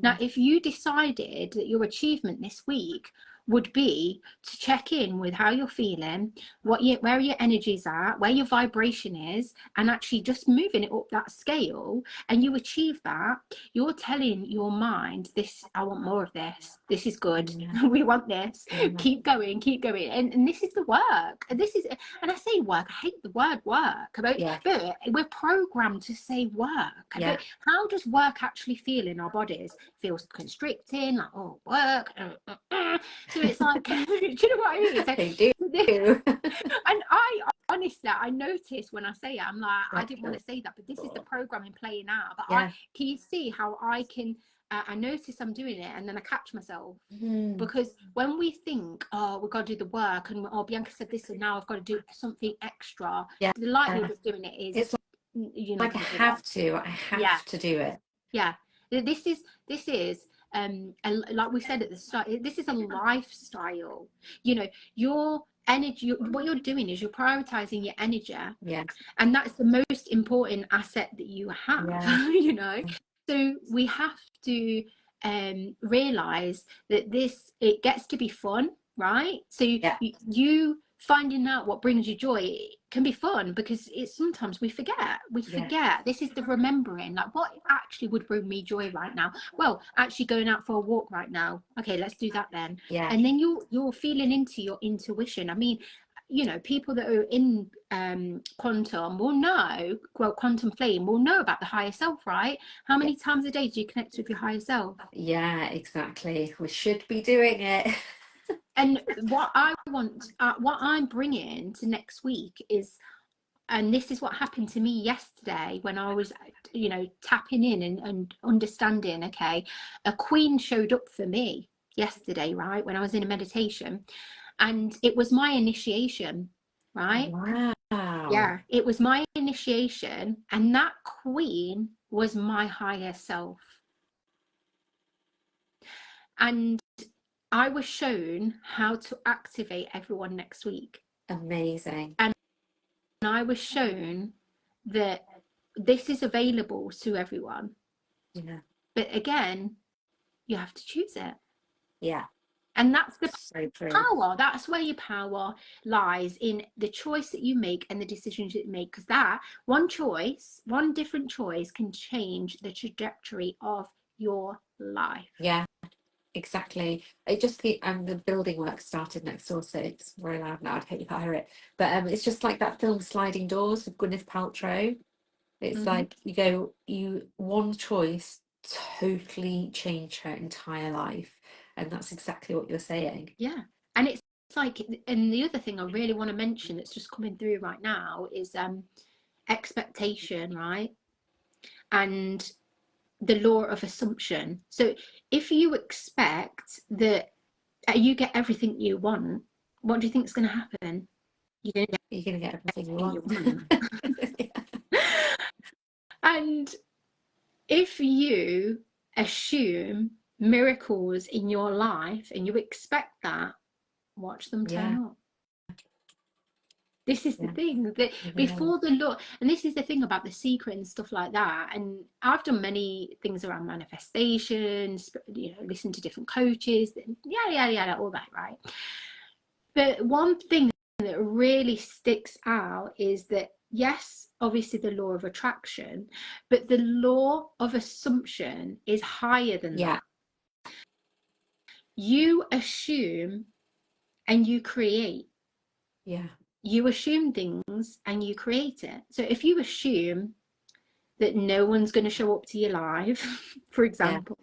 Now, if you decided that your achievement this week would be to check in with how you're feeling, where your energy's at, where your vibration is, and actually just moving it up that scale, and you achieve that, you're telling your mind, I want more of this. This is good. We want this. Keep going. And this is the work. And I say work, I hate the word work, but we're programmed to say work. But how does work actually feel in our bodies? Feels constricting, like, oh, work. So it's like, do you know what I mean? So, they do. And I notice when I say it, I'm like, I didn't want to say that, but this is the programming playing out. But can you see how I can I notice I'm doing it, and then I catch myself. Because when we think, oh, we've got to do the work, and oh, Bianca said this, and now I've got to do something extra, the likelihood of doing it is, it's like I have to do it. Yeah, this is like we said at the start, this is a lifestyle. You know, your energy, what you're doing is you're prioritizing your energy, and that's the most important asset that you have. You know, so we have to realize that it gets to be fun, right? So you finding out what brings you joy can be fun, because it's sometimes we forget. This is the remembering, like, what actually would bring me joy right now? Well, actually going out for a walk right now. Okay, let's do that then. And then you're feeling into your intuition. I mean, you know, people that are in quantum will know, well, quantum flame will know about the higher self, right? How many times a day do you connect with your higher self? Yeah, exactly. We should be doing it. And what I want, what I'm bringing to next week is, and this is what happened to me yesterday when I was, you know, tapping in and understanding, okay, a queen showed up for me yesterday, right, when I was in a meditation, and it was my initiation, right? Wow. Yeah, it was my initiation, and that queen was my higher self. And I was shown how to activate everyone next week. Amazing. And I was shown that this is available to everyone. But again, you have to choose it. And that's the power. That's where your power lies, in the choice that you make and the decisions that you make. Because that one choice, one different choice, can change the trajectory of your life. Exactly. It just the building work started next door, so it's very loud now. I'd hate you to hear it, but it's just like that film Sliding Doors with Gwyneth Paltrow. It's like you one choice totally changed her entire life, and that's exactly what you're saying. And it's like, and the other thing I really want to mention that's just coming through right now is expectation, right? And the law of assumption. So if you expect that you get everything you want, what do you think is going to happen? You're going to get everything you want. And if you assume miracles in your life and you expect that, watch them turn up. This is the thing, that before the law, and this is the thing about The Secret and stuff like that, and I've done many things around manifestations, you know, listen to different coaches, all that, right? But one thing that really sticks out is that, yes, obviously the law of attraction, but the law of assumption is higher than that. You assume and you create. You assume things and you create it. So if you assume that no one's going to show up to your live, for example,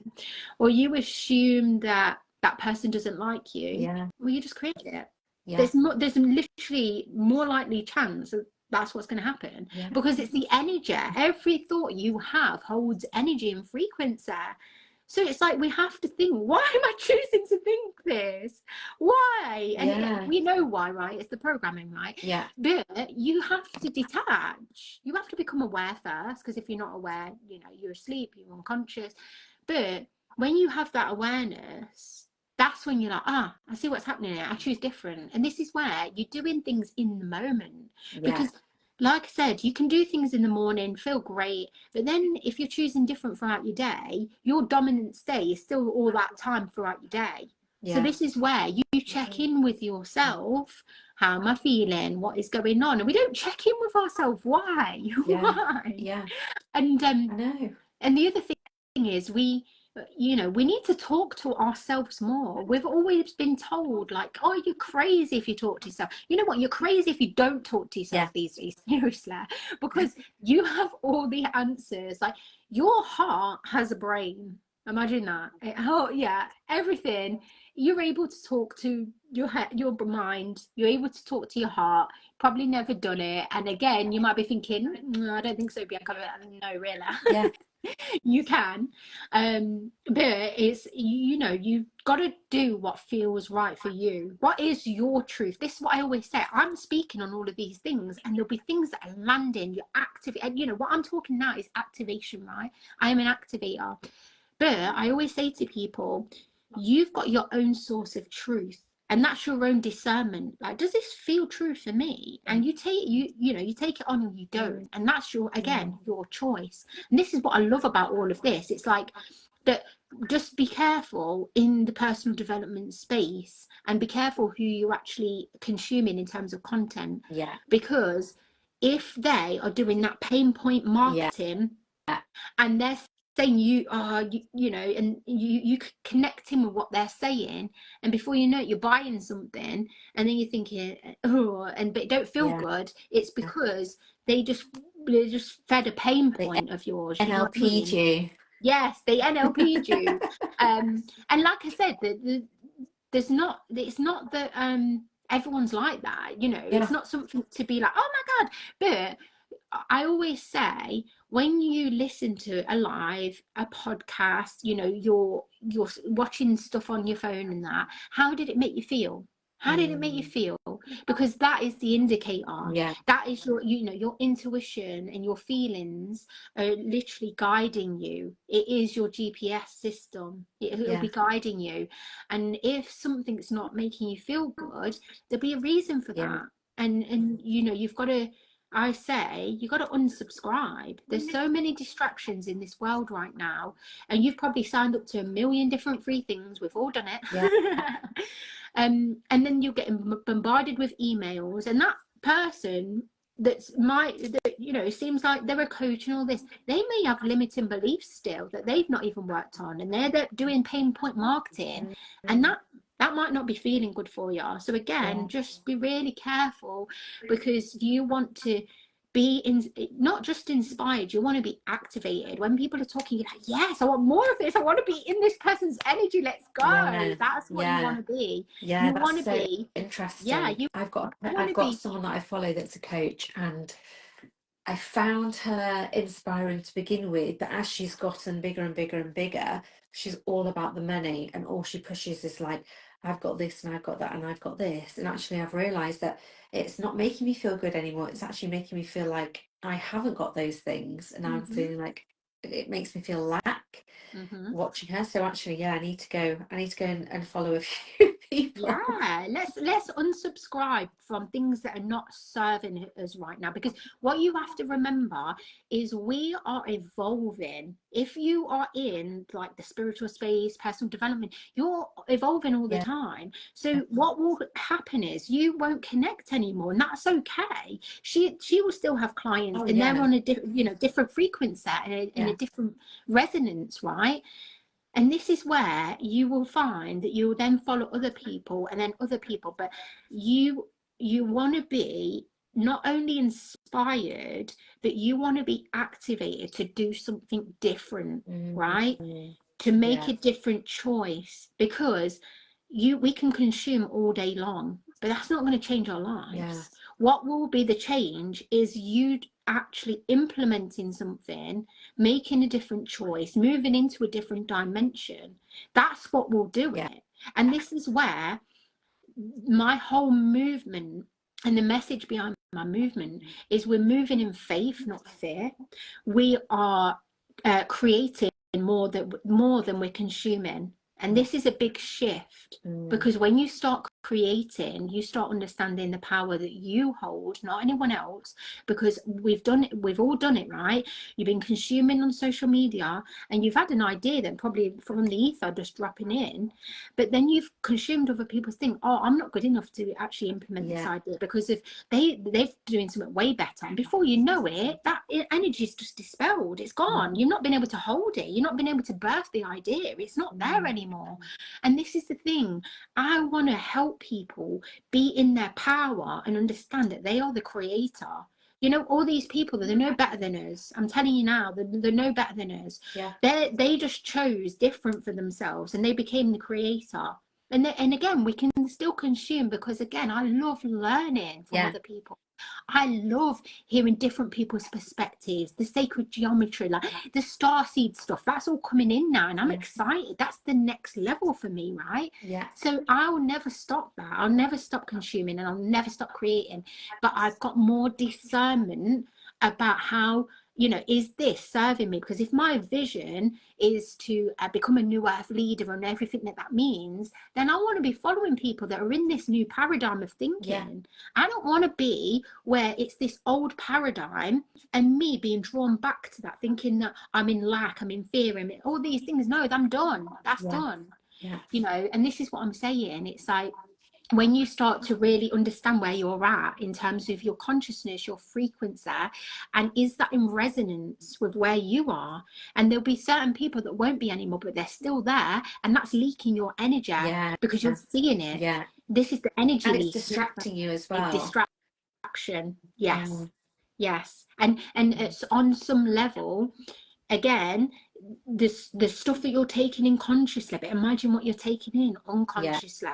or you assume that that person doesn't like you, well, you just create it. There's literally more likely chance that that's what's going to happen, because it's the energy. Every thought you have holds energy and frequency. So it's like, we have to think, why am I choosing to think this? Why? And we know why, right? It's the programming, right? But you have to detach. You have to become aware first, because if you're not aware, you know, you're asleep, you're unconscious. But when you have that awareness, that's when you're like, I see what's happening here. I choose different. And this is where you're doing things in the moment. Because like I said, you can do things in the morning, feel great, but then if you're choosing different throughout your day, your dominant state is still all that time throughout your day. So this is where you check in with yourself. How am I feeling? What is going on? And we don't check in with ourselves. Why? Why? And I know. And the other thing is, we need to talk to ourselves more. We've always been told, like, oh, you're crazy if you talk to yourself. You know what? You're crazy if you don't talk to yourself these days, seriously, because you have all the answers. Like, your heart has a brain. Imagine that. Everything. You're able to talk to your mind. You're able to talk to your heart. Probably never done it. And again, you might be thinking, I don't think so, Bianca. No, really. You can, but it's, you know, you've got to do what feels right for you. What is your truth? This is what I always say. I'm speaking on all of these things, and there'll be things that are landing. You're active, and you know what I'm talking now is activation, right? I am an activator. But I always say to people, you've got your own source of truth, and that's your own discernment. Like, does this feel true for me? And you take, you know, you take it on or you don't, and that's your, again, your choice. And this is what I love about all of this. It's like that, just be careful in the personal development space, and be careful who you're actually consuming in terms of content. Because if they are doing that pain point marketing, and they're saying you are, you know, and you connecting with what they're saying, and before you know it, you're buying something, and then you're thinking, oh, and but it don't feel good. It's because they just fed a pain point of yours. You know what I mean? NLP'd you. Yes, they NLP'd you. And like I said, there's not, it's not that everyone's like that, you know. It's not something to be like, oh my God. But I always say, when you listen to a live, a podcast, you know, you're watching stuff on your phone and that, how did it make you feel? How did it make you feel? Because that is the indicator. That is your, you know, your intuition and your feelings are literally guiding you. It is your GPS system. It'll be guiding you. And if something's not making you feel good, there'll be a reason for that. And you know, you've got to, I say, you got to unsubscribe. There's so many distractions in this world right now, and you've probably signed up to a million different free things. We've all done it. And then you're getting bombarded with emails, and that person that, you know, seems like they're a coach and all this, they may have limiting beliefs still that they've not even worked on, and they're doing pain point marketing, and that might not be feeling good for you. So again, just be really careful, because you want to be not just inspired, you want to be activated. When people are talking, you're like, yes, I want more of this, I want to be in this person's energy, let's go. That's what you want to be. You want to be interesting. I've got someone that I follow that's a coach, and I found her inspiring to begin with, but as she's gotten bigger and bigger and bigger, she's all about the money, and all she pushes is like, I've got this and I've got that and I've got this. And actually I've realized that it's not making me feel good anymore. It's actually making me feel like I haven't got those things, and I'm feeling like it makes me feel lack watching her. So actually, I need to go and follow a few people. Let's unsubscribe from things that are not serving us right now, because what you have to remember is we are evolving. If you are in like the spiritual space, personal development, you're evolving all the time. So what will happen is you won't connect anymore, and that's okay. She will still have clients, and they're on a different frequency and in a different resonance, right? And this is where you will find that you will then follow other people and then other people, but you want to be not only inspired, but you want to be activated to do something different, right? To make a different choice, because we can consume all day long, but that's not going to change our lives. What will be the change is you actually implementing something, making a different choice, moving into a different dimension. That's what will do it. And this is where my whole movement and the message behind my movement is, we're moving in faith, not fear. We are creating more than we're consuming. And this is a big shift, because when you start creating, you start understanding the power that you hold, not anyone else. Because we've all done it, right? You've been consuming on social media, and you've had an idea that probably from the ether just dropping in, but then you've consumed other people's thing. Oh, I'm not good enough to actually implement this idea, because if they're doing something way better, and before you know it, that energy is just dispelled. It's gone. You've not been able to hold it. You've not been able to birth the idea. It's not there anymore. And this is the thing. I want to help people be in their power and understand that they are the creator. You know, all these people, they're no better than us. I'm telling you now, they're no better than us. They just chose different for themselves, and they became the creator. And again, we can still consume, because again, I love learning from other people. I love hearing different people's perspectives, the sacred geometry, like the starseed stuff. That's all coming in now, and I'm excited. That's the next level for me, right? Yeah. So I'll never stop that. I'll never stop consuming, and I'll never stop creating. But I've got more discernment about how, you know, is this serving me? Because if my vision is to become a new earth leader and everything that that means, then I want to be following people that are in this new paradigm of thinking. Yeah. I don't want to be where it's this old paradigm and me being drawn back to that, thinking that I'm in lack, I'm in fear, I'm in all these things. No, I'm done. That's done. Yeah. You know, and this is what I'm saying. It's like, when you start to really understand where you're at in terms of your consciousness, your frequency, and is that in resonance with where you are? And there'll be certain people that won't be anymore, but they're still there, and that's leaking your energy because you're seeing it. Yeah. This is the energy and leak. it's distracting you as well. Distraction. Yes. Yes. And it's on some level, again, the stuff that you're taking in consciously, but imagine what you're taking in unconsciously.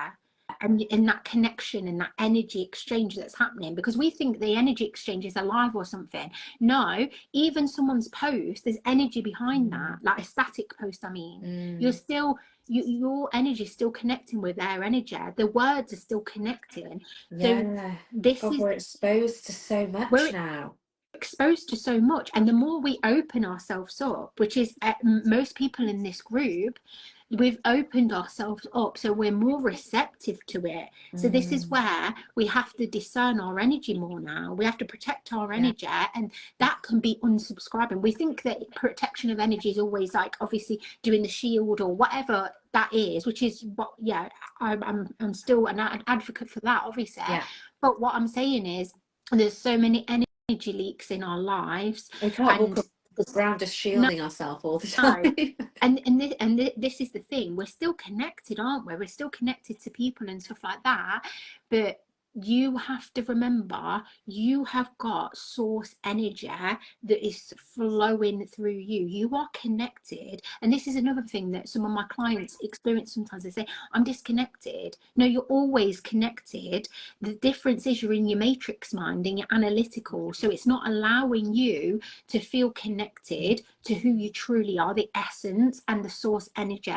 And in that connection and that energy exchange that's happening, because we think the energy exchange is alive or something. No, even someone's post, there's energy behind that, like a static post. I mean, you're still, your energy is still connecting with their energy. The words are still connecting. So this is, we're exposed to so much now. Exposed to so much, and the more we open ourselves up, which is most people in this group, we've opened ourselves up, so we're more receptive to it. So this is where we have to discern our energy more now. We have to protect our energy, and that can be unsubscribing. We think that protection of energy is always like obviously doing the shield or whatever that is, which is what I'm still an advocate for that, obviously. But what I'm saying is there's so many energy leaks in our lives. We can't walk around just shielding ourselves all the time. And this is the thing, we're still connected, aren't we? We're still connected to people and stuff like that, but you have to remember you have got source energy that is flowing through you. You are connected. And this is another thing that some of my clients experience sometimes. They say, I'm disconnected. No, you're always connected. The difference is you're in your matrix mind and you're analytical, so it's not allowing you to feel connected to who you truly are, the essence and the source energy.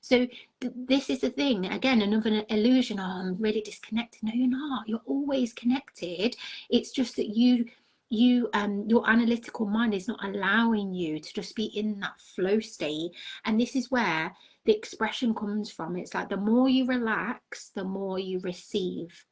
So this is the thing, again, another illusion. Oh, I'm really disconnected. No, you're not. You're always connected. It's just that your analytical mind is not allowing you to just be in that flow state. And this is where the expression comes from. It's like the more you relax, the more you receive.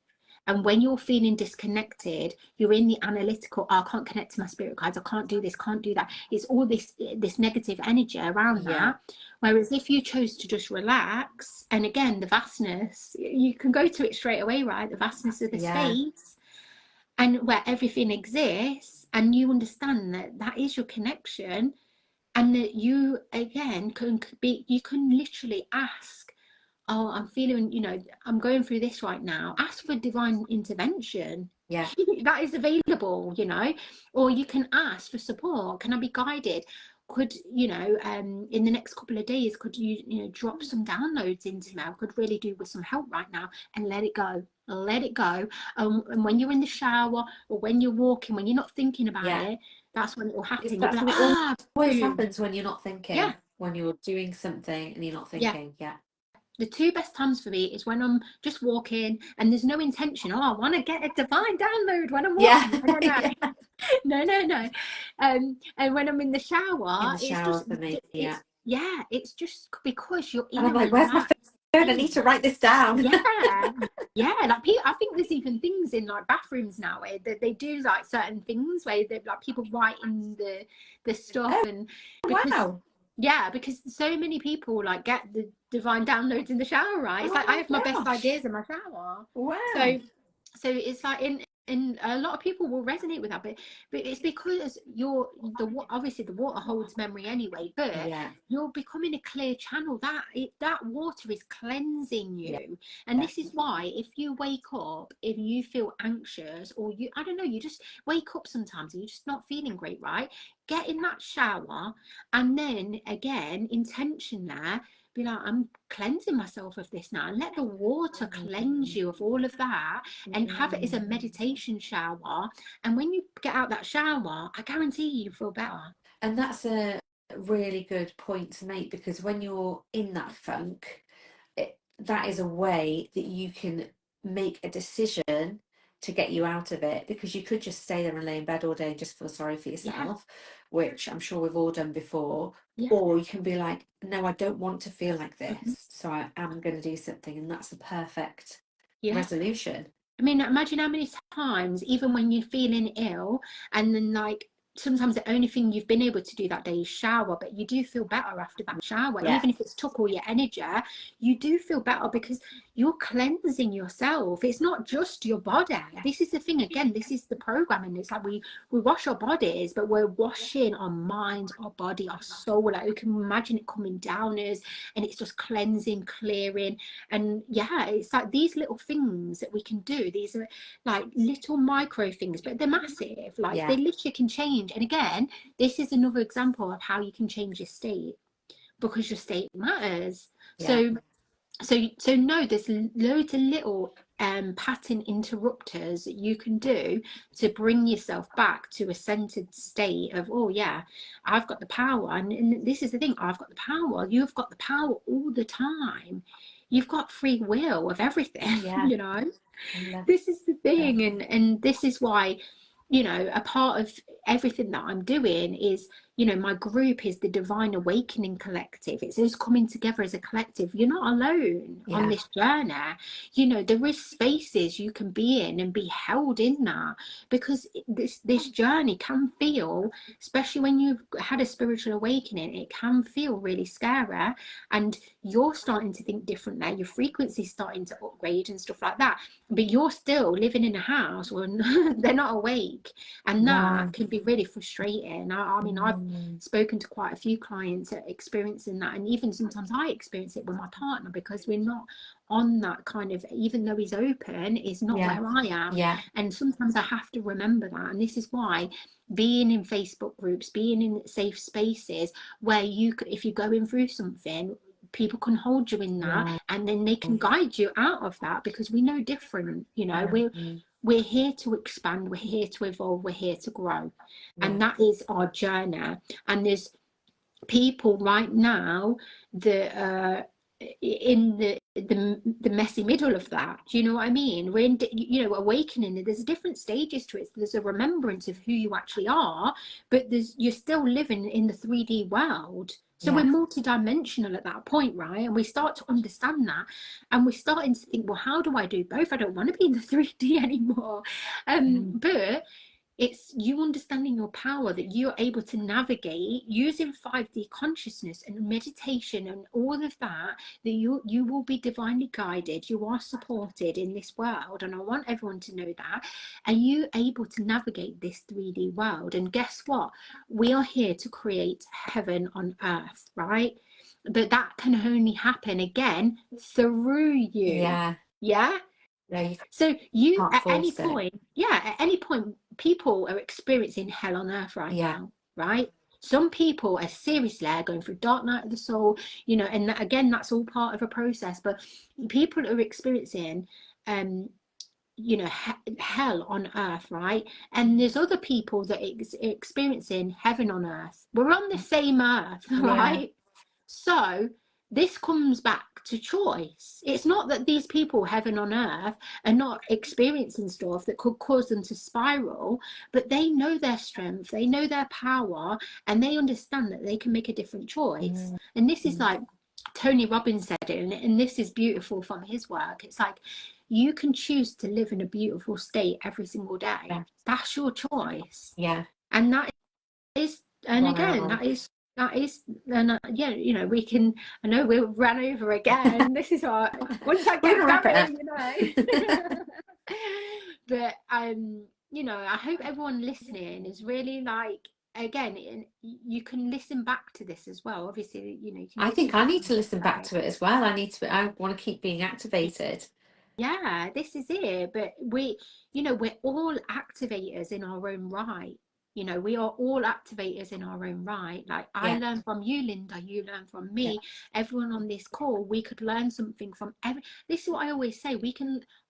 And when you're feeling disconnected, you're in the analytical, I can't connect to my spirit guides, I can't do this, can't do that. It's all this negative energy around that. Whereas if you chose to just relax, and again, the vastness, you can go to it straight away, right? The vastness of the space, and where everything exists, and you understand that that is your connection, and that you, again, you can literally ask, oh, I'm feeling, you know, I'm going through this right now. Ask for divine intervention. That is available, you know, or you can ask for support. Can I be guided? Could, you know, in the next couple of days, could you drop some downloads into me? I could really do with some help right now, and let it go. Let it go. And when you're in the shower or when you're walking, when you're not thinking about it, that's when it will happen. You'll be like, it always happens when you're not thinking. When you're doing something and you're not thinking. The two best times for me is when I'm just walking and there's no intention. Oh, I want to get a divine download when I'm walking. No. And when I'm in the shower, it's just for me. It's just because you're in. And I'm like, where's my phone? I need to write this down. Like I think there's even things in like bathrooms now where they do like certain things where they like people write in the stuff and because so many people like get the divine downloads in the shower, right? It's like I have my best ideas in my shower. So it's like in a lot of people will resonate with that, but it's because obviously the water holds memory anyway, but you're becoming a clear channel. That water is cleansing you. And this is why if you wake up, if you feel anxious, or I don't know, you just wake up sometimes and you're just not feeling great, right? Get in that shower, and then again, intention there, be like, I'm cleansing myself of this now, and let the water cleanse you of all of that, and have it as a meditation shower. And when you get out that shower, I guarantee you feel better. And that's a really good point to make, because when you're in that funk, that is a way that you can make a decision to get you out of it, because you could just stay there and lay in bed all day and just feel sorry for yourself, which I'm sure we've all done before. Or you can be like, no, I don't want to feel like this, so I am going to do something, and that's the perfect resolution. I mean, imagine how many times, even when you're feeling ill, and then like sometimes the only thing you've been able to do that day is shower, but you do feel better after that shower. Even if it's took all your energy, you do feel better because you're cleansing yourself. It's not just your body. This is the thing, again, this is the programming. It's like we wash our bodies, but we're washing our mind, our body, our soul. Like, you can imagine it coming down us, and it's just cleansing, clearing. And it's like these little things that we can do. These are like little micro things, but they're massive. Like they literally can change. And again, this is another example of how you can change your state, because your state matters. So no, there's loads of little pattern interrupters that you can do to bring yourself back to a centered state of, oh yeah, I've got the power. And this is the thing, I've got the power. You've got the power all the time. You've got free will of everything. You know, this is the thing. And this is why, you know, a part of everything that I'm doing is, you know, my group is the Divine Awakening Collective. It's us coming together as a collective. You're not alone on this journey. You know, there is spaces you can be in and be held in that, because this journey can feel, especially when you've had a spiritual awakening, it can feel really scary, and you're starting to think differently. Your frequency's starting to upgrade and stuff like that, but you're still living in a house when they're not awake, and that can be really frustrating. I mean, I've spoken to quite a few clients that are experiencing that, and even sometimes I experience it with my partner, because we're not on that kind of, even though he's open, is not where I am. And sometimes I have to remember that. And this is why being in Facebook groups, being in safe spaces where you could, if you're going through something, people can hold you in that, and then they can guide you out of that, because we know different, you know. We're here to expand, we're here to evolve, we're here to grow, and that is our journey. And there's people right now that are in the messy middle of that. Do you know what I mean? We're in, you know, awakening. There's different stages to it. There's a remembrance of who you actually are, but you're still living in the 3D world. So we're multidimensional at that point, right? And we start to understand that, and we're starting to think, well, how do I do both? I don't want to be in the 3D anymore. But it's you understanding your power, that you're able to navigate using 5D consciousness and meditation and all of that, that you will be divinely guided, you are supported in this world, and I want everyone to know that. And you're able to navigate this 3D world, and guess what, we are here to create heaven on earth, right? But that can only happen, again, through you. So you at any point, at any point, people are experiencing hell on earth right now, right? Some people are seriously going through dark night of the soul, you know, and that, again, that's all part of a process. But people are experiencing you know, hell on earth, right? And there's other people that are experiencing heaven on earth. We're on the same earth, right? So this comes back to choice. It's not that these people, heaven on earth, are not experiencing stuff that could cause them to spiral, but they know their strength, they know their power, and they understand that they can make a different choice. And this is like Tony Robbins said it, and this is beautiful from his work. It's like, you can choose to live in a beautiful state every single day. That's your choice. And that is, and again, that is, and you know, we can, I know we'll run over again. This is our, once I get going, you know. But you know, I hope everyone listening is really like, again, you can listen back to this as well. Obviously, you know, you can, I think I need to listen back to it as well. I want to keep being activated. This is it. But we, you know, we're all activators in our own right. You know, we are all activators in our own right. Like I learn from you, Linda, you learn from me, everyone on this call, we could learn something from this is what I always say,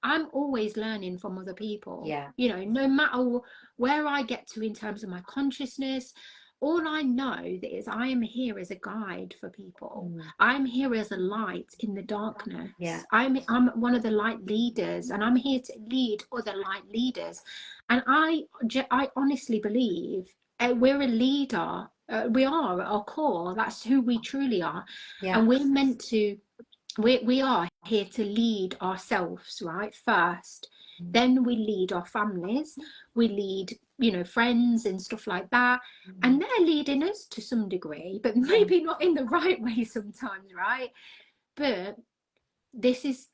I'm always learning from other people. You know, no matter where I get to in terms of my consciousness, all I know that is I am here as a guide for people. I'm here as a light in the darkness. I'm one of the light leaders, and I'm here to lead other light leaders. And I honestly believe we're a leader. We are at our core. That's who we truly are. And we're meant to, we are here to lead ourselves, right? First. Then we lead our families, we lead, you know, friends and stuff like that. And they're leading us to some degree, but maybe not in the right way sometimes, right? But this is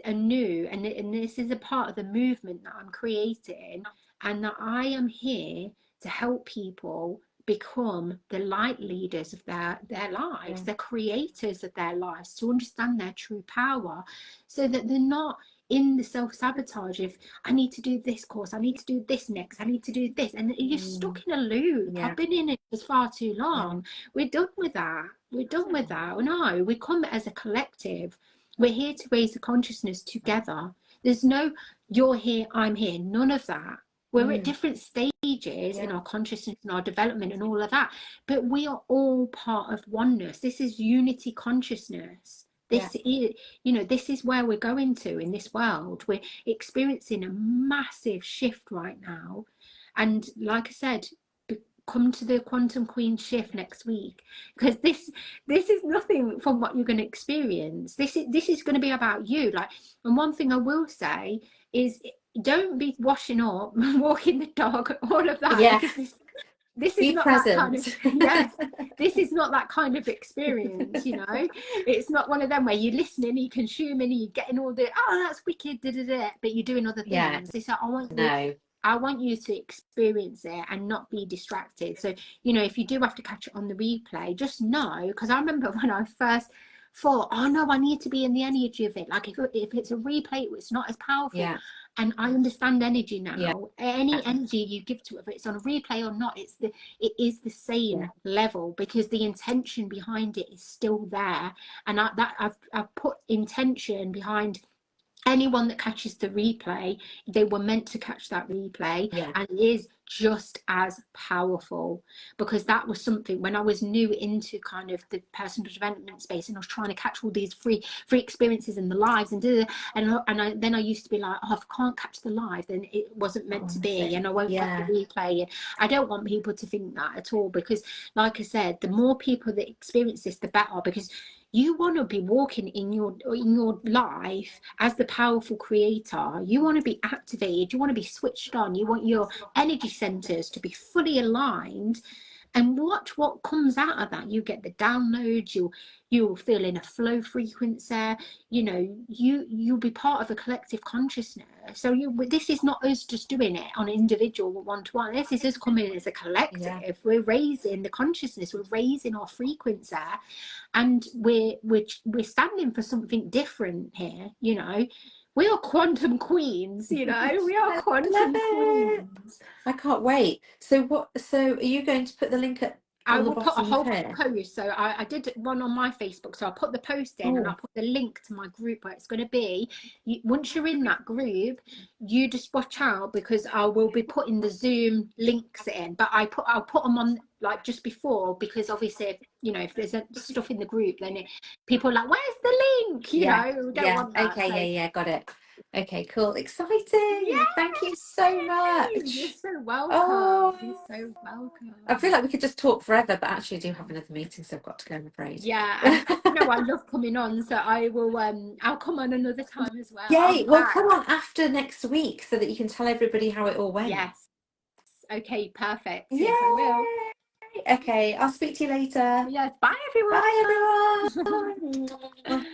a new, and this is a part of the movement that I'm creating, and that I am here to help people become the light leaders of their lives, the creators of their lives, to understand their true power, so that they're not in the self-sabotage of I need to do this course, I need to do this next, I need to do this, and you're stuck in a loop. I've been in it for far too long. We're done with that. No, we come as a collective. We're here to raise the consciousness together. There's no you're here, I'm here, none of that. We're at different stages in our consciousness and our development and all of that, but we are all part of oneness. This is unity consciousness. This is, you know, this is where we're going to in this world. We're experiencing a massive shift right now. And like I said, come to the Quantum Queen shift next week, because this is nothing from what you're going to experience. This is going to be about you. Like, and one thing I will say is, don't be washing up, walking the dog, all of that. Because this is not present. That kind of this is not that kind of experience, you know. It's not one of them where you're listening, you're consuming, you're getting all the that's wicked, but you're doing other things. It's like, I want you to experience it and not be distracted. So, you know, if you do have to catch it on the replay, just know, because I remember when I first thought, oh no, I need to be in the energy of it. Like if it's a replay, it's not as powerful. And I understand energy now. Any energy you give to it, if it's on a replay or not, it is the same level, because the intention behind it is still there. And I've put intention behind anyone that catches the replay. They were meant to catch that replay, and it is just as powerful, because that was something when I was new into kind of the personal development space, and I was trying to catch all these free experiences in the lives, and then I used to be like, oh, if I can't catch the live, then it wasn't meant to be, and I won't get the replay. And I don't want people to think that at all, because like I said, the more people that experience this, the better, because you want to be walking in your life as the powerful creator. You want to be activated, you want to be switched on, you want your energy centers to be fully aligned, and watch what comes out of that. You get the downloads, you'll feel in a flow frequency, you know, you'll be part of a collective consciousness. So this is not us just doing it on an individual one-to-one. This is us coming as a collective. We're raising the consciousness, we're raising our frequency, and we're standing for something different here, you know. We are quantum queens, you know. We are quantum queens. I can't wait. So are you going to put the link at I will put a whole post. So I did one on my Facebook. So I'll put the post in, and I'll put the link to my group where it's going to be. Once you're in that group, you just watch out, because I will be putting the Zoom links in. But I'll put them on like just before, because obviously, you know, if there's stuff in the group, then people are like, where's the link? You know, we don't want that. Okay, got it. Okay, cool, exciting. Thank you so much. You're so welcome. You're so welcome. I feel like we could just talk forever, but actually I do have another meeting, so I've got to go, I'm afraid. And you know, I love coming on, so I will I'll come on another time as well. Yay. Well, come on after next week so that you can tell everybody how it all went. Yes. Okay, perfect. Yay. Yes, I will. Okay, I'll speak to you later. Yes, bye everyone. Bye everyone.